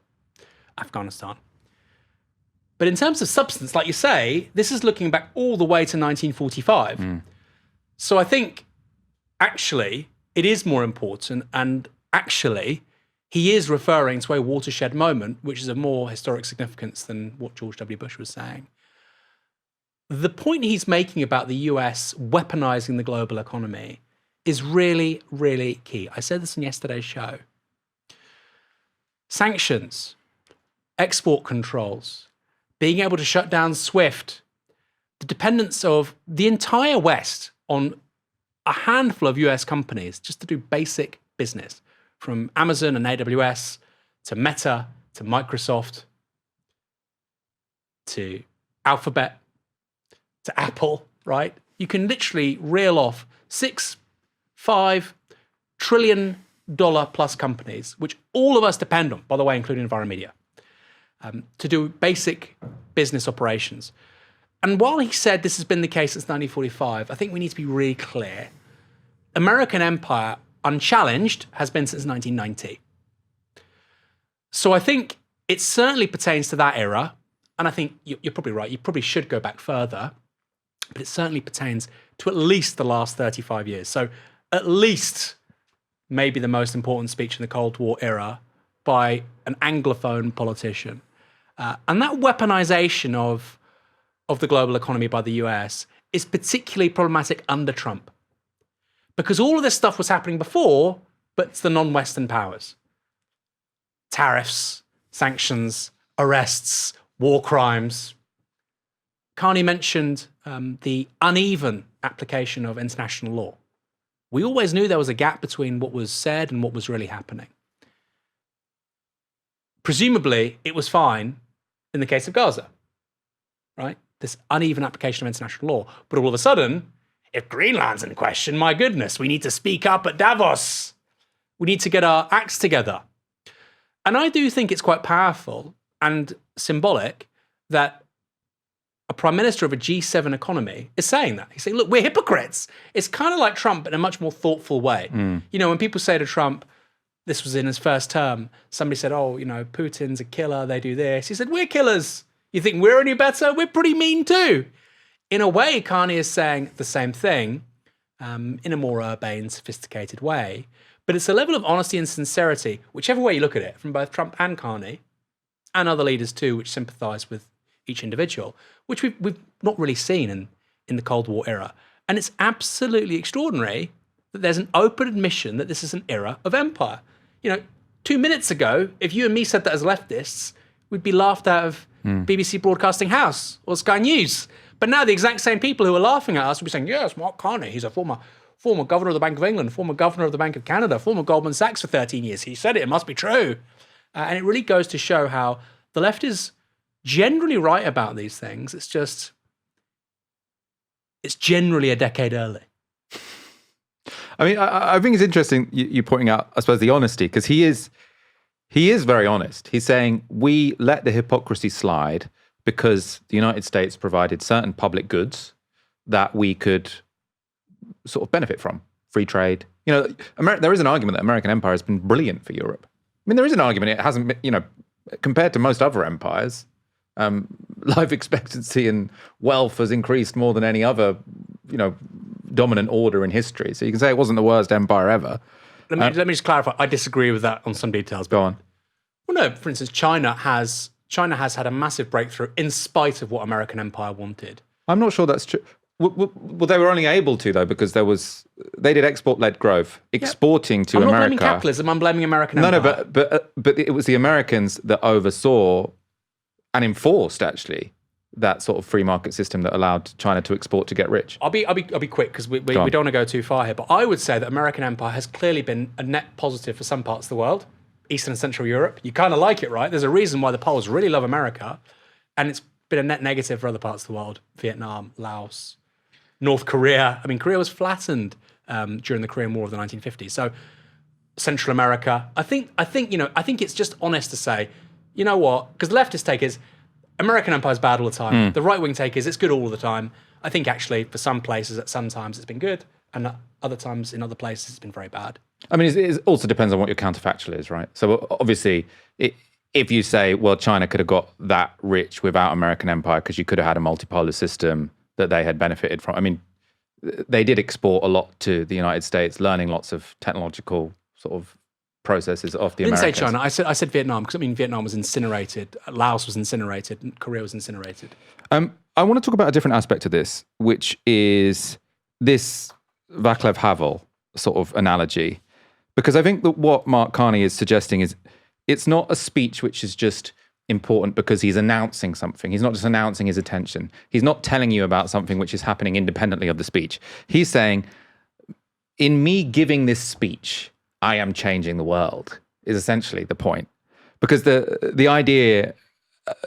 Afghanistan. But in terms of substance, like you say, this is looking back all the way to 1945. So I think actually it is more important, and actually he is referring to a watershed moment, which is of more historic significance than what George W. Bush was saying. The point he's making about the US weaponizing the global economy is really, really key. I said this in yesterday's show. Sanctions, export controls, being able to shut down SWIFT, the dependence of the entire West on a handful of US companies just to do basic business, from Amazon and AWS to Meta to Microsoft to Alphabet to Apple, right? You can literally reel off $5 trillion plus companies, which all of us depend on, by the way, including novara.media, to do basic business operations. And while he said this has been the case since 1945, I think we need to be really clear. American empire, unchallenged, has been since 1990. So I think it certainly pertains to that era. and I think you're probably right, you probably should go back further, but it certainly pertains to at least the last 35 years. So at least maybe the most important speech in the Cold War era by an Anglophone politician. And that weaponization of the global economy by the US is particularly problematic under Trump. Because all of this stuff was happening before, but it's the non-Western powers. Tariffs, sanctions, arrests, war crimes. Carney mentioned the uneven application of international law. We always knew there was a gap between what was said and what was really happening. Presumably, it was fine in the case of Gaza, right? This uneven application of international law. But all of a sudden, if Greenland's in question, my goodness, we need to speak up at Davos. We need to get our acts together. And I do think it's quite powerful and symbolic that a prime minister of a G7 economy is saying that. He's saying, look, we're hypocrites. It's kind of like Trump, but in a much more thoughtful way. You know, when people say to Trump, this was in his first term, somebody said, oh, you know, Putin's a killer, they do this. He said, we're killers. You think we're any better? We're pretty mean too. In a way, Carney is saying the same thing in a more urbane, sophisticated way. But it's a level of honesty and sincerity, whichever way you look at it, from both Trump and Carney, and other leaders too, which sympathise with each individual, which we've not really seen in the Cold War era. And it's absolutely extraordinary that there's an open admission that this is an era of empire. You know, 2 minutes ago, if you and me said that as leftists, we'd be laughed out of BBC Broadcasting House or Sky News. But now the exact same people who are laughing at us will be saying, yes, Mark Carney, he's a former governor of the Bank of England, former governor of the Bank of Canada, former Goldman Sachs for 13 years. He said it must be true. And it really goes to show how the left is generally right about these things. It's just, it's generally a decade early. I mean, I think it's interesting you pointing out, I suppose, the honesty, because he is very honest. He's saying we let the hypocrisy slide because the United States provided certain public goods that we could sort of benefit from. Free trade. You know, there is an argument that American empire has been brilliant for Europe. I mean, there is an argument it hasn't been, you know, compared to most other empires, life expectancy and wealth has increased more than any other, you know, dominant order in history. So you can say it wasn't the worst empire ever. Let me just clarify. I disagree with that on some details. Go on. Well, no, for instance, China has had a massive breakthrough in spite of what American empire wanted. I'm not sure that's true. Well, they were only able to, though, because they did export-led growth, exporting to America. I'm not blaming capitalism, I'm blaming American empire. No, but it was the Americans that oversaw and enforced, actually, that sort of free market system that allowed China to export to get rich. I'll be quick, because we don't want to go too far here, but I would say that American empire has clearly been a net positive for some parts of the world, Eastern and Central Europe. You kind of like it, right? There's a reason why the Poles really love America, and it's been a net negative for other parts of the world, Vietnam, Laos, North Korea. I mean, Korea was flattened during the Korean War of the 1950s. So Central America, I think it's just honest to say, you know what? Because the leftist take is American empire is bad all the time. The right-wing take is it's good all the time. I think actually for some places at some times it's been good, and at other times in other places it's been very bad. I mean, it also depends on what your counterfactual is, right? So obviously, if you say, well, China could have got that rich without American empire because you could have had a multipolar system that they had benefited from. I mean, they did export a lot to the United States, learning lots of technological sort of processes off the Americans. I didn't say China. I said Vietnam, because I mean Vietnam was incinerated, Laos was incinerated, and Korea was incinerated. I want to talk about a different aspect of this, which is this Václav Havel sort of analogy, because I think that what Mark Carney is suggesting is it's not a speech which is just important because he's announcing something. He's not just announcing his attention. He's not telling you about something which is happening independently of the speech. He's saying, in me giving this speech, I am changing the world, is essentially the point. Because the idea,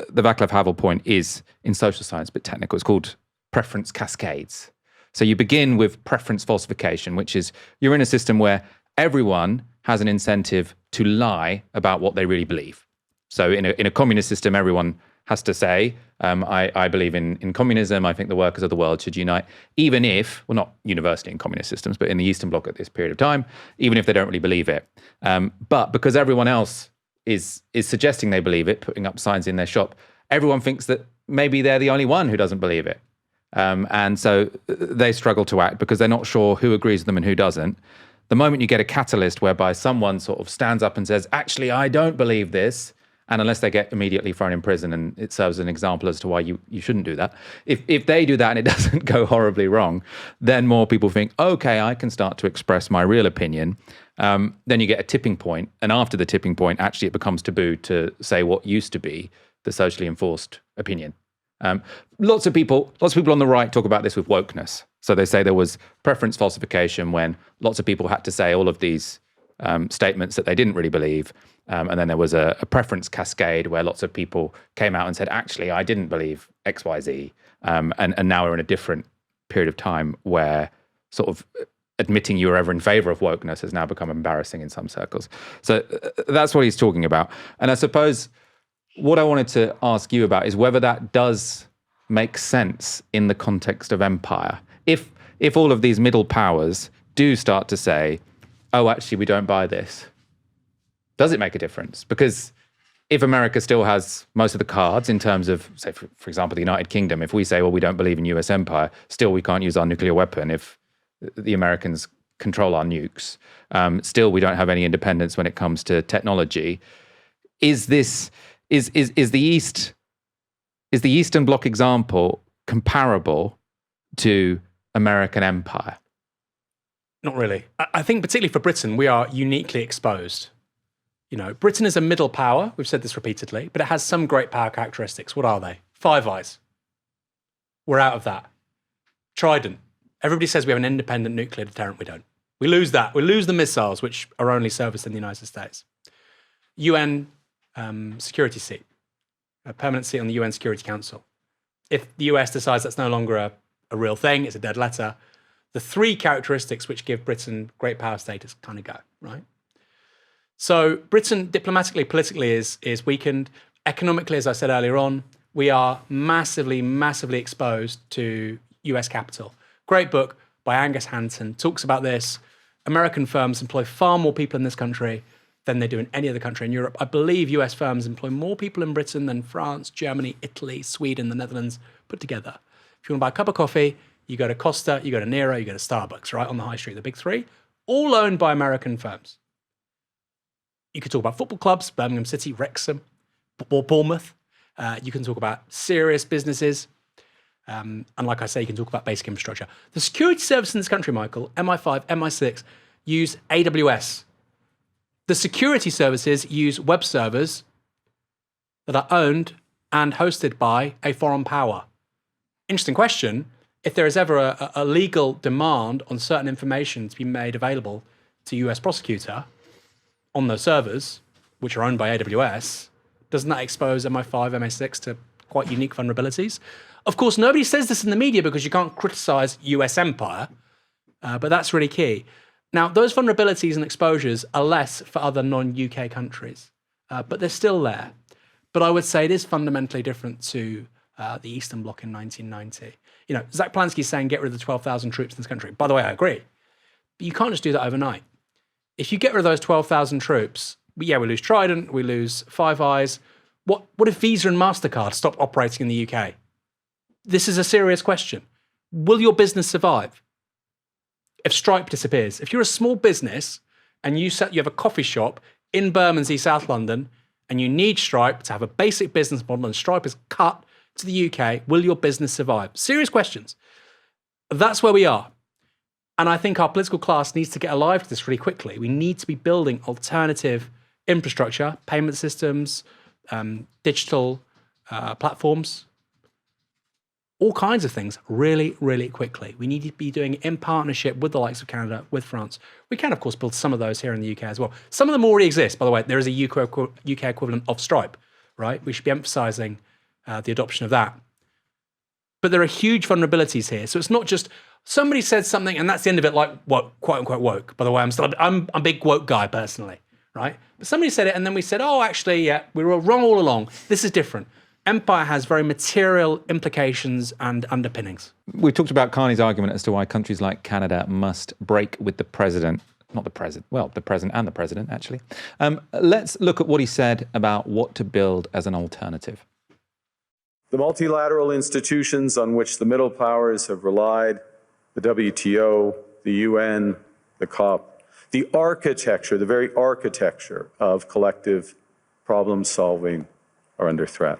the Václav Havel point is in social science, but technical. It's called preference cascades. So you begin with preference falsification, which is you're in a system where everyone has an incentive to lie about what they really believe. So in a communist system, everyone has to say, I believe in communism. I think the workers of the world should unite, even if, well, not universally in communist systems, but in the Eastern Bloc at this period of time, even if they don't really believe it. But because everyone else is suggesting they believe it, putting up signs in their shop, everyone thinks that maybe they're the only one who doesn't believe it. And so they struggle to act because they're not sure who agrees with them and who doesn't. The moment you get a catalyst whereby someone sort of stands up and says, actually, I don't believe this, and unless they get immediately thrown in prison, and it serves as an example as to why you shouldn't do that. If they do that and it doesn't go horribly wrong, then more people think, okay, I can start to express my real opinion. Then you get a tipping point. And after the tipping point, actually it becomes taboo to say what used to be the socially enforced opinion. Lots of people on the right talk about this with wokeness. So they say there was preference falsification when lots of people had to say all of these statements that they didn't really believe. And then there was a preference cascade where lots of people came out and said, actually, I didn't believe X, Y, Z. And now we're in a different period of time where sort of admitting you were ever in favor of wokeness has now become embarrassing in some circles. So that's what he's talking about. And I suppose what I wanted to ask you about is whether that does make sense in the context of empire. If all of these middle powers do start to say, oh, actually, we don't buy this, does it make a difference? Because if America still has most of the cards in terms of, say, for example, the United Kingdom, if we say, well, we don't believe in US empire, still we can't use our nuclear weapon if the Americans control our nukes. Still, we don't have any independence when it comes to technology. Is the Eastern Bloc example comparable to American empire? Not really. I think particularly for Britain, we are uniquely exposed. You know, Britain is a middle power. We've said this repeatedly, but it has some great power characteristics. What are they? Five Eyes. We're out of that. Trident. Everybody says we have an independent nuclear deterrent. We don't. We lose that. We lose the missiles, which are only serviced in the United States. UN security seat, a permanent seat on the UN Security Council. If the US decides that's no longer a real thing, it's a dead letter, the three characteristics which give Britain great power status kind of go, right? So Britain, diplomatically, politically, is weakened. Economically, as I said earlier on, we are massively, massively exposed to US capital. Great book by Angus Hanton talks about this. American firms employ far more people in this country than they do in any other country in Europe. I believe US firms employ more people in Britain than France, Germany, Italy, Sweden, the Netherlands put together. If you want to buy a cup of coffee, you go to Costa, you go to Nero, you go to Starbucks, right, on the high street, the big three, all owned by American firms. You could talk about football clubs, Birmingham City, Wrexham, or Bournemouth. You can talk about serious businesses. And like I say, you can talk about basic infrastructure. The security services in this country, Michael, MI5, MI6, use AWS. The security services use web servers that are owned and hosted by a foreign power. Interesting question. If there is ever a legal demand on certain information to be made available to US prosecutor on those servers, which are owned by AWS, doesn't that expose MI5, MI6 to quite unique vulnerabilities? Of course, nobody says this in the media because you can't criticize US empire, but that's really key. Now, those vulnerabilities and exposures are less for other non-UK countries, but they're still there. But I would say it is fundamentally different to the Eastern Bloc in 1990. You know, Zach Plansky's saying get rid of the 12,000 troops in this country. By the way, I agree. But you can't just do that overnight. If you get rid of those 12,000 troops, we lose Trident, we lose Five Eyes. What if Visa and MasterCard stop operating in the UK? This is a serious question. Will your business survive if Stripe disappears? If you're a small business and you have a coffee shop in Bermondsey, South London, and you need Stripe to have a basic business model and Stripe is cut to the UK, will your business survive? Serious questions. That's where we are. And I think our political class needs to get alive to this really quickly. We need to be building alternative infrastructure, payment systems, digital platforms, all kinds of things really, really quickly. We need to be doing it in partnership with the likes of Canada, with France. We can, of course, build some of those here in the UK as well. Some of them already exist. By the way, there is a UK equivalent of Stripe, right? We should be emphasizing the adoption of that. But there are huge vulnerabilities here. So it's not just somebody said something and that's the end of it, like woke, quote unquote woke. By the way, I'm a big woke guy personally, right? But somebody said it and then we said, oh, actually, yeah, we were wrong all along. This is different. Empire has very material implications and underpinnings. We talked about Carney's argument as to why countries like Canada must break with the president. Not the president, well, the president and the president, actually. Let's look at what he said about what to build as an alternative. The multilateral institutions on which the middle powers have relied, the WTO, the UN, the COP, the architecture, the very architecture of collective problem solving are under threat.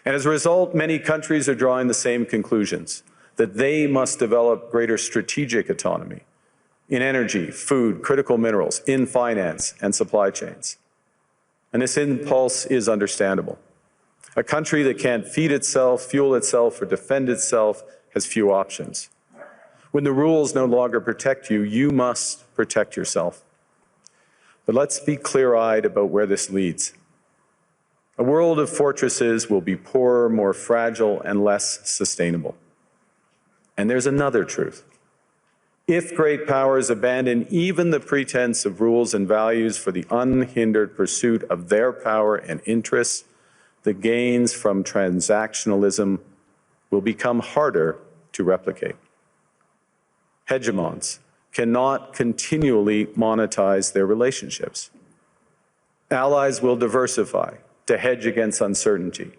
And as a result, many countries are drawing the same conclusions, that they must develop greater strategic autonomy in energy, food, critical minerals, in finance and supply chains. And this impulse is understandable. A country that can't feed itself, fuel itself, or defend itself has few options. When the rules no longer protect you, you must protect yourself. But let's be clear-eyed about where this leads. A world of fortresses will be poorer, more fragile, and less sustainable. And there's another truth. If great powers abandon even the pretense of rules and values for the unhindered pursuit of their power and interests, the gains from transactionalism will become harder to replicate. Hegemons cannot continually monetize their relationships. Allies will diversify to hedge against uncertainty.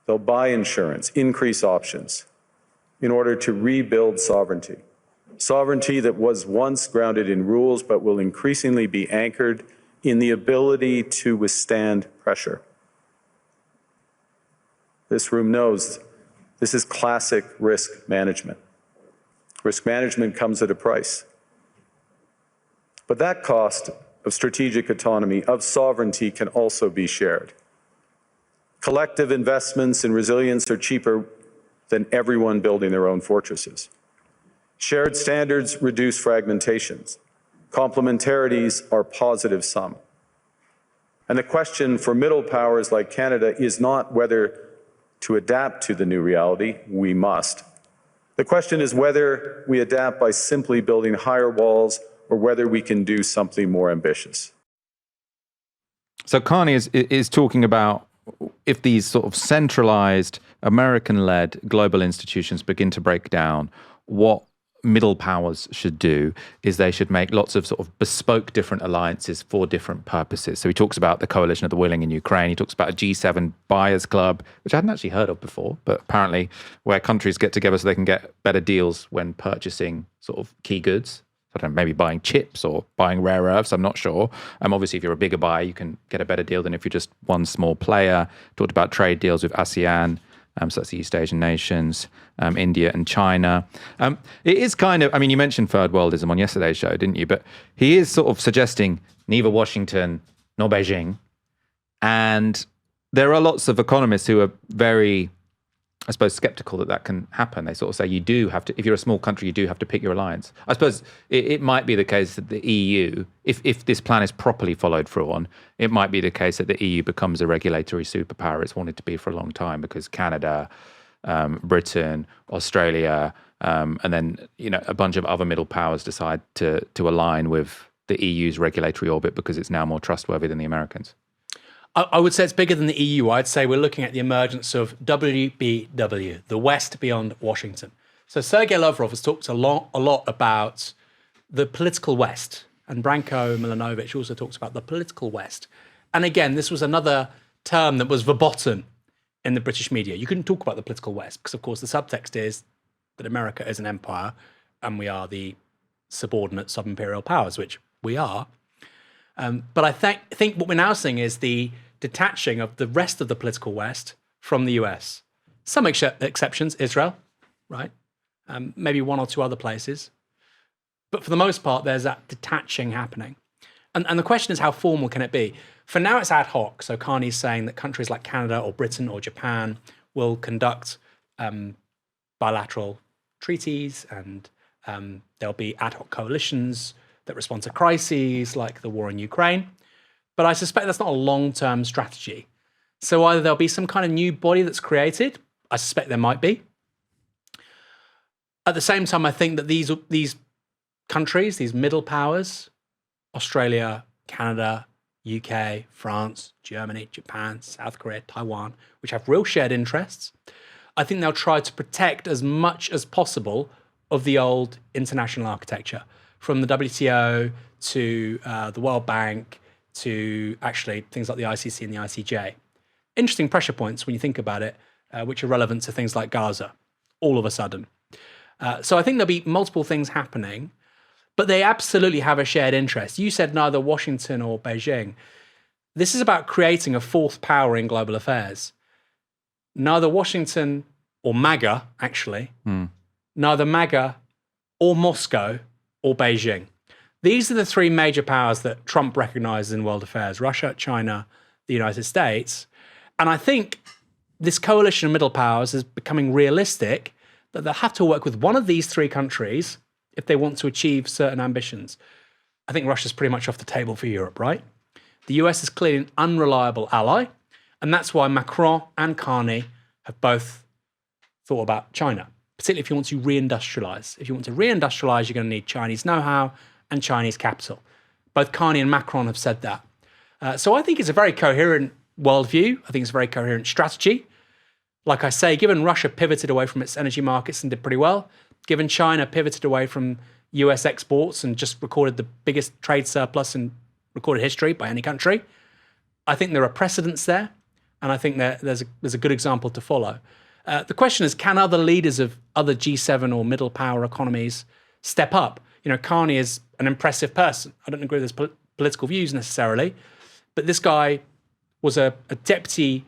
They'll buy insurance, increase options in order to rebuild sovereignty. Sovereignty that was once grounded in rules but will increasingly be anchored in the ability to withstand pressure. This room knows this is classic risk management. Risk management comes at a price. But that cost of strategic autonomy, of sovereignty, can also be shared. Collective investments in resilience are cheaper than everyone building their own fortresses. Shared standards reduce fragmentations. Complementarities are positive sum. And the question for middle powers like Canada is not whether to adapt to the new reality. We must. The question is whether we adapt by simply building higher walls or whether we can do something more ambitious. So Carney is talking about if these sort of centralized, American-led global institutions begin to break down, what middle powers should do is they should make lots of sort of bespoke different alliances for different purposes. So he talks about the coalition of the willing in Ukraine. He talks about a G7 buyers club, which I hadn't actually heard of before, but apparently where countries get together so they can get better deals when purchasing sort of key goods. I don't know, maybe buying chips or buying rare earths, I'm not sure. Obviously, if you're a bigger buyer, you can get a better deal than if you're just one small player. Talked about trade deals with ASEAN, so that's the East Asian nations, India and China. It is kind of, I mean, you mentioned third worldism on yesterday's show, didn't you? But he is sort of suggesting neither Washington nor Beijing. And there are lots of economists who are very, I suppose, skeptical that that can happen. They sort of say you do have to, if you're a small country, you do have to pick your alliance. I suppose it might be the case that the EU, if this plan is properly followed through on, it might be the case that the EU becomes a regulatory superpower it's wanted to be for a long time because Canada, Britain, Australia, and then a bunch of other middle powers decide to align with the EU's regulatory orbit because it's now more trustworthy than the Americans. I would say it's bigger than the EU. I'd say we're looking at the emergence of WBW, the West beyond Washington. So Sergei Lavrov has talked a lot about the political West, and Branko Milanovic also talks about the political West. And again, this was another term that was verboten in the British media. You couldn't talk about the political West because, of course, the subtext is that America is an empire and we are the subordinate sub-imperial powers, which we are. But I think what we're now seeing is the detaching of the rest of the political West from the US. Some exceptions, Israel, right? Maybe one or two other places. But for the most part, there's that detaching happening. And the question is, how formal can it be? For now, it's ad hoc. So Carney's saying that countries like Canada or Britain or Japan will conduct bilateral treaties and there'll be ad hoc coalitions that respond to crises like the war in Ukraine. But I suspect that's not a long-term strategy. So either there'll be some kind of new body that's created. I suspect there might be. At the same time, I think that these countries, these middle powers, Australia, Canada, UK, France, Germany, Japan, South Korea, Taiwan, which have real shared interests, I think they'll try to protect as much as possible of the old international architecture, from the WTO to the World Bank to actually things like the ICC and the ICJ. interesting pressure points when you think about it, which are relevant to things like Gaza, all of a sudden. So I think there'll be multiple things happening, but they absolutely have a shared interest. You said neither Washington or Beijing. This is about creating a fourth power in global affairs. Neither Washington or MAGA, actually, neither MAGA or Moscow or Beijing. These are the three major powers that Trump recognizes in world affairs: Russia, China, the United States. And I think this coalition of middle powers is becoming realistic, that they'll have to work with one of these three countries if they want to achieve certain ambitions. I think Russia's pretty much off the table for Europe, right? The US is clearly an unreliable ally, and that's why Macron and Carney have both thought about China, particularly if you want to reindustrialize. If you want to reindustrialize, you're going to need Chinese know-how and Chinese capital. Both Carney and Macron have said that. So I think it's a very coherent worldview. I think it's a very coherent strategy. Like I say, given Russia pivoted away from its energy markets and did pretty well, given China pivoted away from US exports and just recorded the biggest trade surplus in recorded history by any country, I think there are precedents there, and I think there's a good example to follow. The question is, can other leaders of other G7 or middle power economies step up? Carney is an impressive person. I don't agree with his political views necessarily, but this guy was a deputy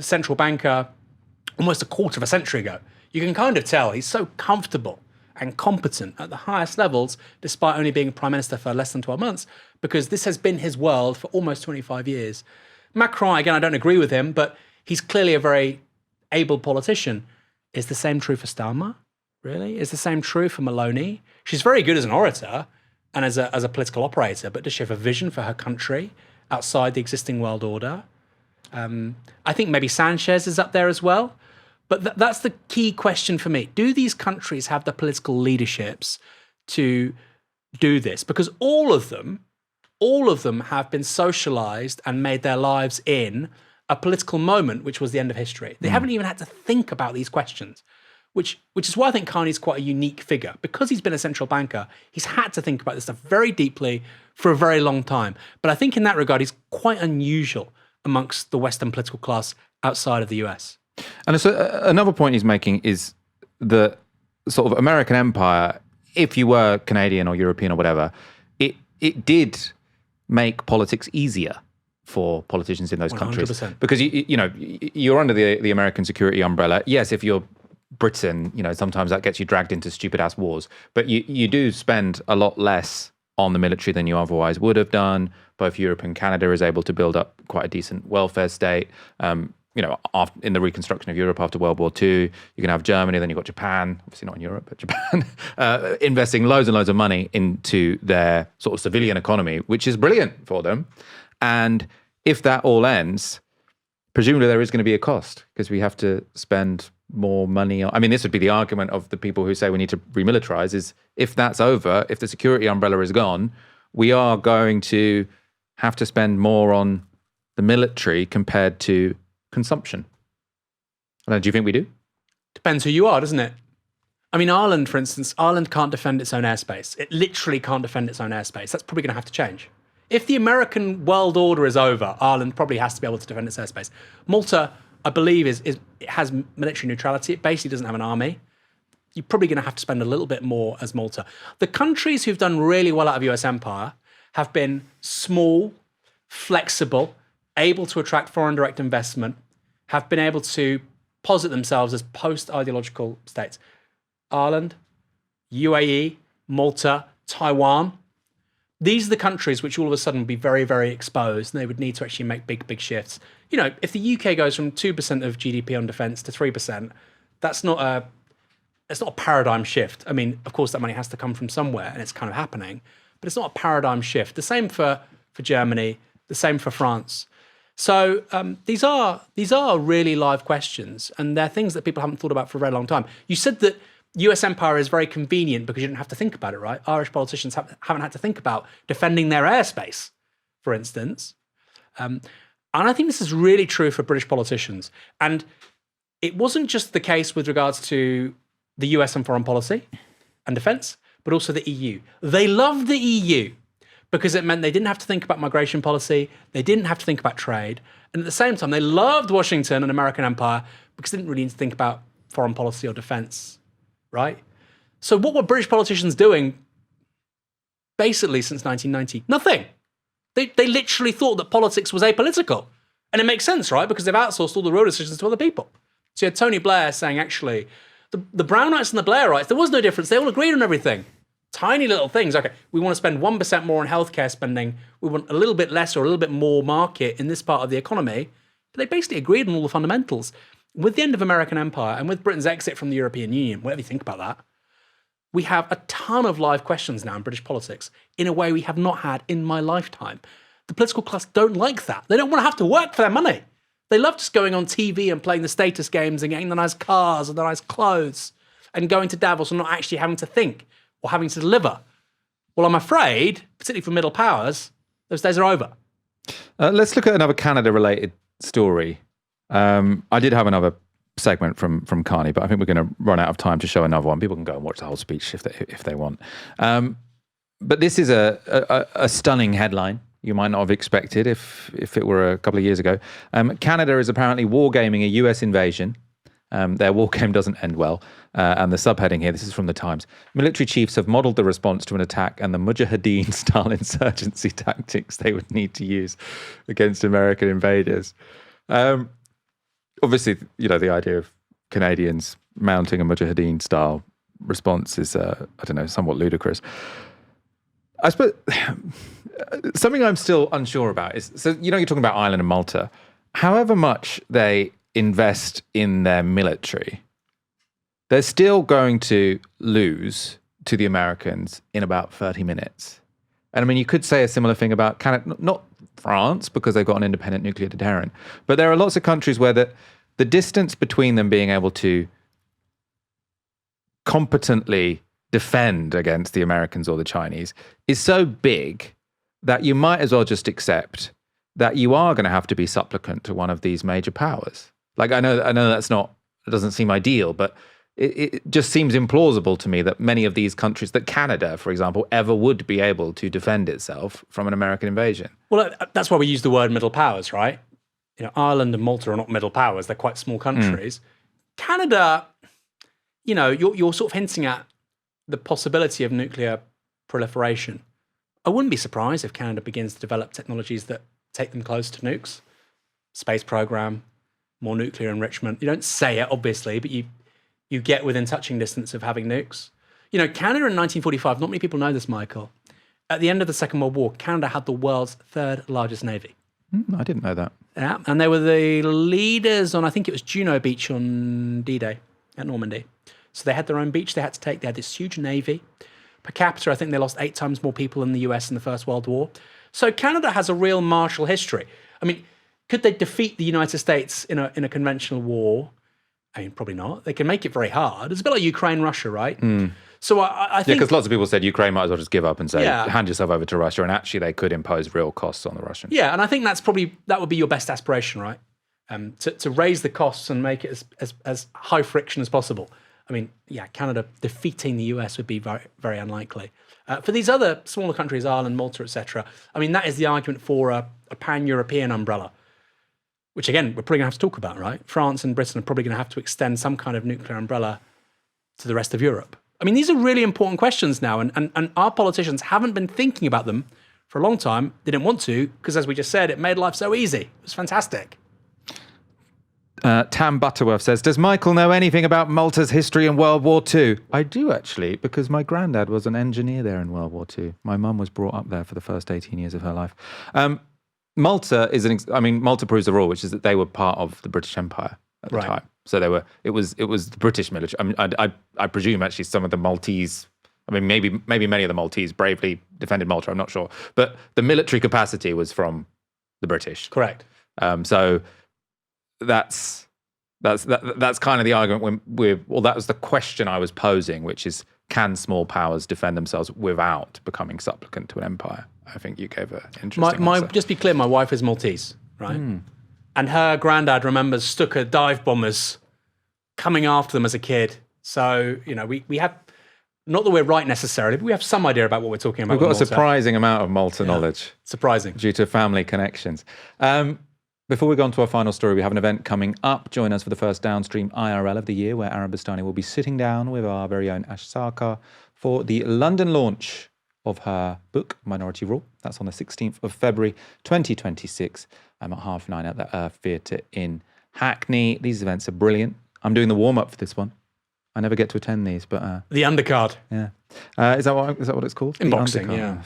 central banker almost a quarter of a century ago. You can kind of tell he's so comfortable and competent at the highest levels, despite only being prime minister for less than 12 months, because this has been his world for almost 25 years. Macron, again, I don't agree with him, but he's clearly a very able politician. Is the same true for Starmer? Really? Is the same true for Meloni? She's very good as an orator and as a political operator, but does she have a vision for her country outside the existing world order? I think maybe Sanchez is up there as well. But that's the key question for me. Do these countries have the political leaderships to do this? Because all of them have been socialized and made their lives in a political moment, which was the end of history. They haven't even had to think about these questions, which is why I think Carney's quite a unique figure. Because he's been a central banker, he's had to think about this stuff very deeply for a very long time. But I think in that regard, he's quite unusual amongst the Western political class outside of the US. And so another point he's making is the sort of American empire, if you were Canadian or European or whatever, it did make politics easier for politicians in those 100%. Countries. Because, you're under the American security umbrella. Yes, if you're Britain, sometimes that gets you dragged into stupid-ass wars. But you do spend a lot less on the military than you otherwise would have done. Both Europe and Canada is able to build up quite a decent welfare state. In the reconstruction of Europe after World War II, you can have Germany, then you've got Japan, obviously not in Europe, but Japan, investing loads and loads of money into their sort of civilian economy, which is brilliant for them. And if that all ends, presumably there is going to be a cost because we have to spend more money on. I mean, this would be the argument of the people who say we need to remilitarize is if that's over, if the security umbrella is gone, we are going to have to spend more on the military compared to consumption. I don't know, do you think we do? Depends who you are, doesn't it? I mean, Ireland, for instance, Ireland can't defend its own airspace. It literally can't defend its own airspace. That's probably going to have to change. If the American world order is over, Ireland probably has to be able to defend its airspace. Malta, I believe, it has military neutrality. It basically doesn't have an army. You're probably going to have to spend a little bit more as Malta. The countries who've done really well out of US empire have been small, flexible, able to attract foreign direct investment, have been able to posit themselves as post-ideological states. Ireland, UAE, Malta, Taiwan. These are the countries which all of a sudden would be very, very exposed, and they would need to actually make big, big shifts. If the UK goes from 2% of GDP on defence to 3%, that's not a paradigm shift. I mean, of course, that money has to come from somewhere, and it's kind of happening, but it's not a paradigm shift. The same for Germany, the same for France. So these are really live questions, and they're things that people haven't thought about for a very long time. You said that US empire is very convenient because you didn't have to think about it, right? Irish politicians haven't had to think about defending their airspace, for instance. And I think this is really true for British politicians. And it wasn't just the case with regards to the US and foreign policy and defense, but also the EU. They love the EU because it meant they didn't have to think about migration policy, they didn't have to think about trade, and at the same time, they loved Washington and American empire because they didn't really need to think about foreign policy or defense, right? So what were British politicians doing basically since 1990? Nothing. They literally thought that politics was apolitical. And it makes sense, right? Because they've outsourced all the real decisions to other people. So you had Tony Blair saying, actually, the Brownites and the Blairites, there was no difference. They all agreed on everything. Tiny little things. Okay, we want to spend 1% more on healthcare spending. We want a little bit less or a little bit more market in this part of the economy. But they basically agreed on all the fundamentals. With the end of American empire and with Britain's exit from the European Union, whatever you think about that, we have a ton of live questions now in British politics in a way we have not had in my lifetime. The political class don't like that. They don't want to have to work for their money. They love just going on TV and playing the status games and getting the nice cars and the nice clothes and going to Davos and not actually having to think or having to deliver. Well, I'm afraid, particularly for middle powers, those days are over. Let's look at another Canada-related story. I did have another segment from Carney, but I think we're going to run out of time to show another one. People can go and watch the whole speech if they want. But this is a stunning headline you might not have expected if it were a couple of years ago. Canada is apparently wargaming a US invasion. Their war game doesn't end well. And the subheading here, this is from the Times. Military chiefs have modelled the response to an attack and the Mujahideen-style insurgency tactics they would need to use against American invaders. Obviously, you know, the idea of Canadians mounting a Mujahideen-style response is, I don't know, somewhat ludicrous. I suppose something I'm still unsure about is, so, you know, you're talking about Ireland and Malta. However much they invest in their military, they're still going to lose to the Americans in about 30 minutes. And I mean, you could say a similar thing about Canada, not France, because they've got an independent nuclear deterrent, but there are lots of countries where the distance between them being able to competently defend against the Americans or the Chinese is so big that you might as well just accept that you are going to have to be supplicant to one of these major powers. Like, I know that's not, it doesn't seem ideal, but it just seems implausible to me that many of these countries, that Canada, for example, ever would be able to defend itself from an American invasion. Well, that's why we use the word middle powers, right? You know, Ireland and Malta are not middle powers. They're quite small countries. Canada, you know, you're sort of hinting at the possibility of nuclear proliferation. I wouldn't be surprised if Canada begins to develop technologies that take them close to nukes. Space program, more nuclear enrichment. You don't say it, obviously, but you get within touching distance of having nukes. You know, Canada in 1945, not many people know this, Michael. At the end of the Second World War, Canada had the world's third largest navy. I didn't know that. Yeah, and they were the leaders on, I think it was Juno Beach on D-Day at Normandy. So they had their own beach they had to take. They had this huge navy. Per capita, I think they lost 8 times more people in the US in the First World War. So Canada has a real martial history. I mean, could they defeat the United States in a conventional war? I mean, probably not. They can make it very hard. It's a bit like Ukraine, Russia, right? So I think... Yeah, because lots of people said Ukraine might as well just give up and say, hand yourself over to Russia, and actually they could impose real costs on the Russians. Yeah, and I think that would be your best aspiration, right? To raise the costs and make it as high friction as possible. I mean, yeah, Canada defeating the US would be very, very unlikely. For these other smaller countries, Ireland, Malta, etc., I mean, that is the argument for a pan-European umbrella, which, again, we're probably going to have to talk about, right? France and Britain are probably going to have to extend some kind of nuclear umbrella to the rest of Europe. I mean, these are really important questions now, and our politicians haven't been thinking about them for a long time. They didn't want to, because, as we just said, it made life so easy. It was fantastic. Tam Butterworth says, does Michael know anything about Malta's history in World War II? I do, actually, because my granddad was an engineer there in World War II. My mum was brought up there for the first 18 years of her life. Malta is Malta proves the rule, which is that they were part of the British Empire at the time. So it was the British military. I mean, I presume actually some of the Maltese, I mean, maybe many of the Maltese bravely defended Malta, I'm not sure. But the military capacity was from the British. Correct. So that's kind of the argument that was the question I was posing, which is, can small powers defend themselves without becoming supplicant to an empire? I think you gave an interesting answer. Just be clear, my wife is Maltese, right? And her granddad remembers Stuka dive bombers coming after them as a kid. So, you know, we have Not that we're right necessarily, but we have some idea about what we're talking about. We've got a with Malta. surprising amount of Malta knowledge. Surprising. Due to family connections. Before we go on to our final story, we have an event coming up. Join us for the first Downstream IRL of the year, where Aaron Bastani will be sitting down with our very own Ash Sarkar for the London launch of her book, Minority Rule. That's on the 16th of February, 2026, at 9:30 at the Earth Theatre in Hackney. These events are brilliant. I'm doing the warm-up for this one. I never get to attend these, but... the undercard. Yeah. Is that what it's called? In boxing, yeah.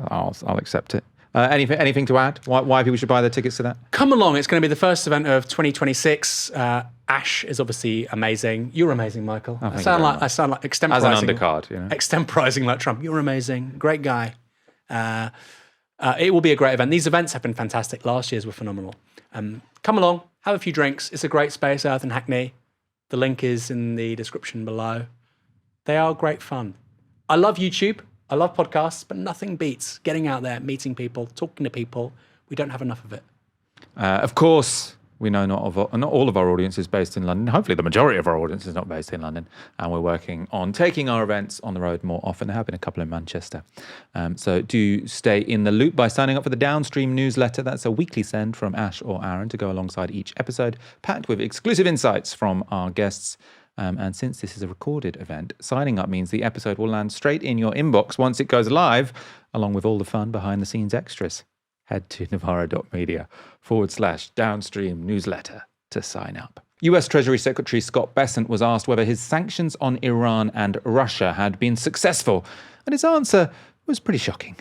I'll accept it. Anything to add? Why people should buy their tickets to that? Come along. It's going to be the first event of 2026. Ash is obviously amazing. You're amazing, Michael. I sound like extemporizing. As an undercard, you know. Extemporizing like Trump. You're amazing. Great guy. It will be a great event. These events have been fantastic. Last year's were phenomenal. Come along. Have a few drinks. It's a great space, Earth and Hackney. The link is in the description below. They are great fun. I love YouTube. I love podcasts, but nothing beats getting out there, meeting people, talking to people. We don't have enough of it. Of course, we know not all of our audience is based in London. Hopefully the majority of our audience is not based in London. And we're working on taking our events on the road more often. There have been a couple in Manchester. So do stay in the loop by signing up for the Downstream Newsletter. That's a weekly send from Ash or Aaron to go alongside each episode, packed with exclusive insights from our guests. And since this is a recorded event, signing up means the episode will land straight in your inbox once it goes live, along with all the fun behind-the-scenes extras. Head to novara.media/downstream newsletter to sign up. US Treasury Secretary Scott Bessant was asked whether his sanctions on Iran and Russia had been successful, and his answer was pretty shocking.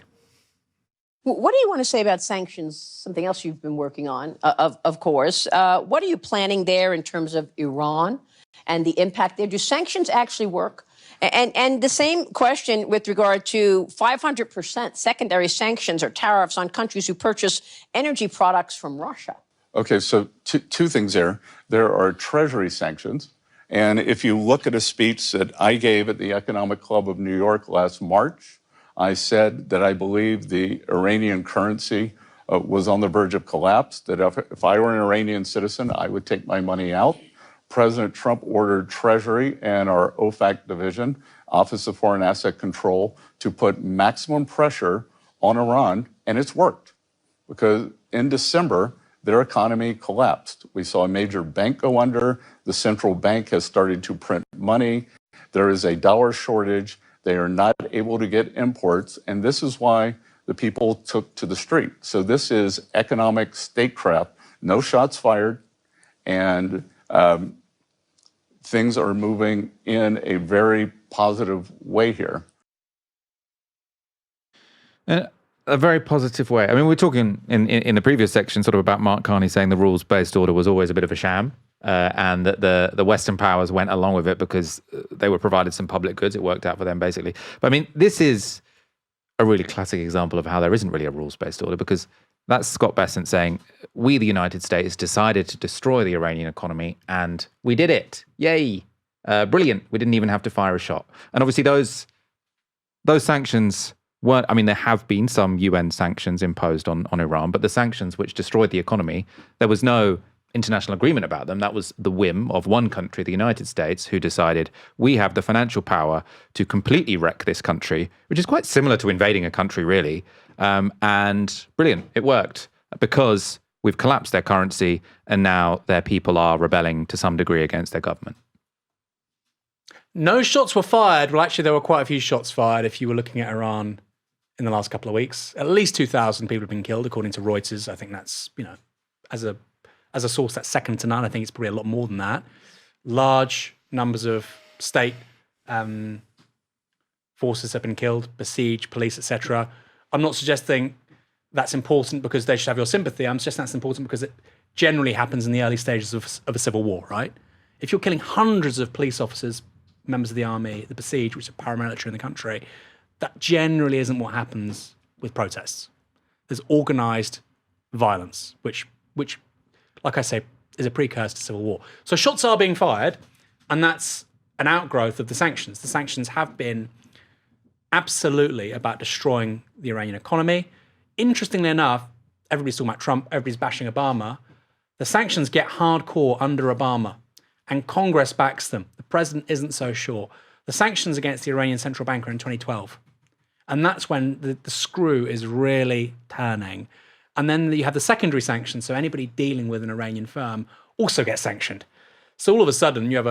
What do you want to say about sanctions, something else you've been working on, of course? What are you planning there in terms of Iran and the impact there? Do sanctions actually work? And the same question with regard to 500% secondary sanctions or tariffs on countries who purchase energy products from Russia. Okay, so two things there. There are Treasury sanctions. And if you look at a speech that I gave at the Economic Club of New York last March, I said that I believe the Iranian currency was on the verge of collapse, that if I were an Iranian citizen, I would take my money out. President Trump ordered Treasury and our OFAC division, Office of Foreign Asset Control, to put maximum pressure on Iran, and it's worked. Because in December, their economy collapsed. We saw a major bank go under. The central bank has started to print money. There is a dollar shortage. They are not able to get imports, and this is why the people took to the street. So this is economic statecraft. No shots fired, and things are moving in a very positive way here. A very positive way. I mean, we're talking in the previous section sort of about Mark Carney saying the rules-based order was always a bit of a sham, and that the Western powers went along with it because they were provided some public goods. It worked out for them, basically. But I mean, this is a really classic example of how there isn't really a rules-based order, because that's Scott Bessant saying, we, the United States, decided to destroy the Iranian economy, and we did it. Yay. Brilliant. We didn't even have to fire a shot. And obviously those sanctions weren't, I mean, there have been some UN sanctions imposed on Iran, but the sanctions which destroyed the economy, there was no international agreement about them. That was the whim of one country, the United States, who decided we have the financial power to completely wreck this country, which is quite similar to invading a country, really. And brilliant, it worked because we've collapsed their currency and now their people are rebelling to some degree against their government. No shots were fired. Well, actually, there were quite a few shots fired if you were looking at Iran in the last couple of weeks. At least 2,000 people have been killed, according to Reuters. I think that's, as a source, that's second to none. I think it's probably a lot more than that. Large numbers of state forces have been killed, besieged, police, etc. I'm not suggesting that's important because they should have your sympathy. I'm suggesting that's important because it generally happens in the early stages of a civil war, right? If you're killing hundreds of police officers, members of the army, the besieged, which are paramilitary in the country, that generally isn't what happens with protests. There's organised violence, which, like I say, is a precursor to civil war. So shots are being fired, and that's an outgrowth of the sanctions. The sanctions have been absolutely about destroying the Iranian economy. Interestingly enough, everybody's talking about Trump, everybody's bashing Obama. The sanctions get hardcore under Obama, and Congress backs them. The president isn't so sure. The sanctions against the Iranian central bank are in 2012. And that's when the screw is really turning. And then you have the secondary sanctions. So anybody dealing with an Iranian firm also gets sanctioned. So all of a sudden you have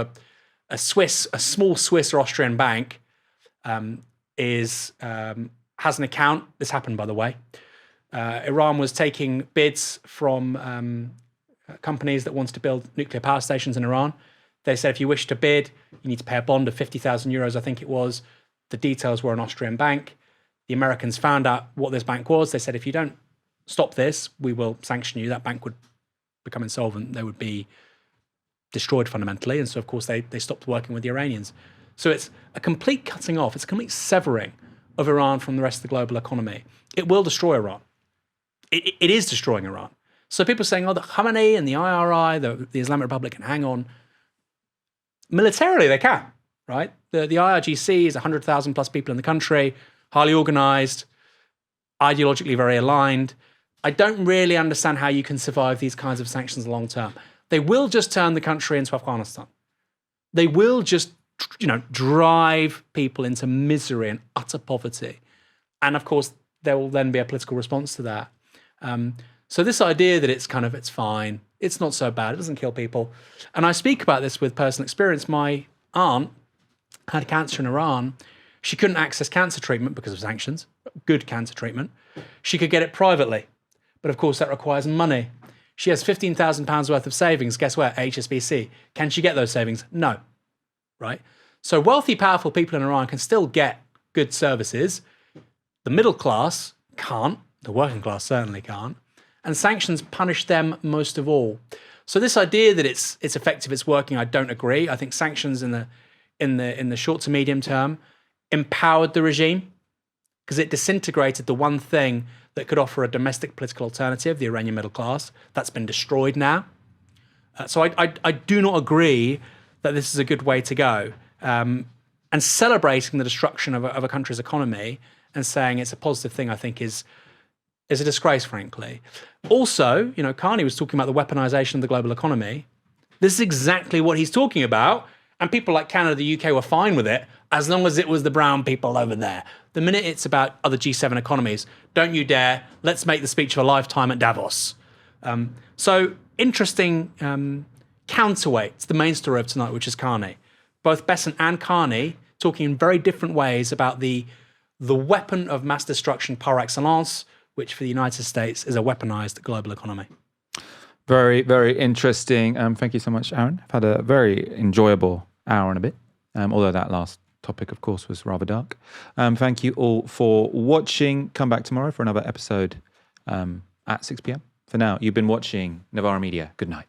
a small Swiss or Austrian bank has an account. This happened, by the way. Iran was taking bids from companies that wanted to build nuclear power stations in Iran. They said, if you wish to bid, you need to pay a bond of 50,000 euros, I think it was. The details were an Austrian bank. The Americans found out what this bank was. They said, if you don't stop this, we will sanction you. That bank would become insolvent. They would be destroyed fundamentally. And so, of course, they stopped working with the Iranians. So it's a complete cutting off. It's a complete severing of Iran from the rest of the global economy. It will destroy Iran. It is destroying Iran. So people are saying, oh, the Khamenei and the IRI, the Islamic Republic can hang on. Militarily, they can, right? The IRGC is 100,000 plus people in the country, highly organized, ideologically very aligned. I don't really understand how you can survive these kinds of sanctions long term. They will just turn the country into Afghanistan. They will just, drive people into misery and utter poverty. And of course, there will then be a political response to that. So this idea that it's fine, it's not so bad, it doesn't kill people. And I speak about this with personal experience. My aunt had cancer in Iran. She couldn't access cancer treatment because of sanctions, good cancer treatment. She could get it privately, but of course that requires money. She has £15,000 worth of savings. Guess where? HSBC. Can she get those savings? No, right? So wealthy, powerful people in Iran can still get good services. The middle class can't. The working class certainly can't. And sanctions punish them most of all. So this idea that it's effective, it's working, I don't agree. I think sanctions in the short to medium term empowered the regime because it disintegrated the one thing that could offer a domestic political alternative, the Iranian middle class. That's been destroyed now. So I do not agree that this is a good way to go. And celebrating the destruction of a country's economy and saying it's a positive thing, I think is a disgrace, frankly. Also, Carney was talking about the weaponization of the global economy. This is exactly what he's talking about. And people like Canada, the UK were fine with it as long as it was the brown people over there. The minute it's about other G7 economies, don't you dare, let's make the speech of a lifetime at Davos. So interesting counterweight to the main story of tonight, which is Carney. Both Bessant and Carney talking in very different ways about the weapon of mass destruction par excellence, which for the United States is a weaponized global economy. Very, very interesting. Thank you so much, Aaron. I've had a very enjoyable hour and a bit, although that last topic, of course, was rather dark. Thank you all for watching. Come back tomorrow for another episode at 6 p.m. For now, you've been watching Novara Media. Good night.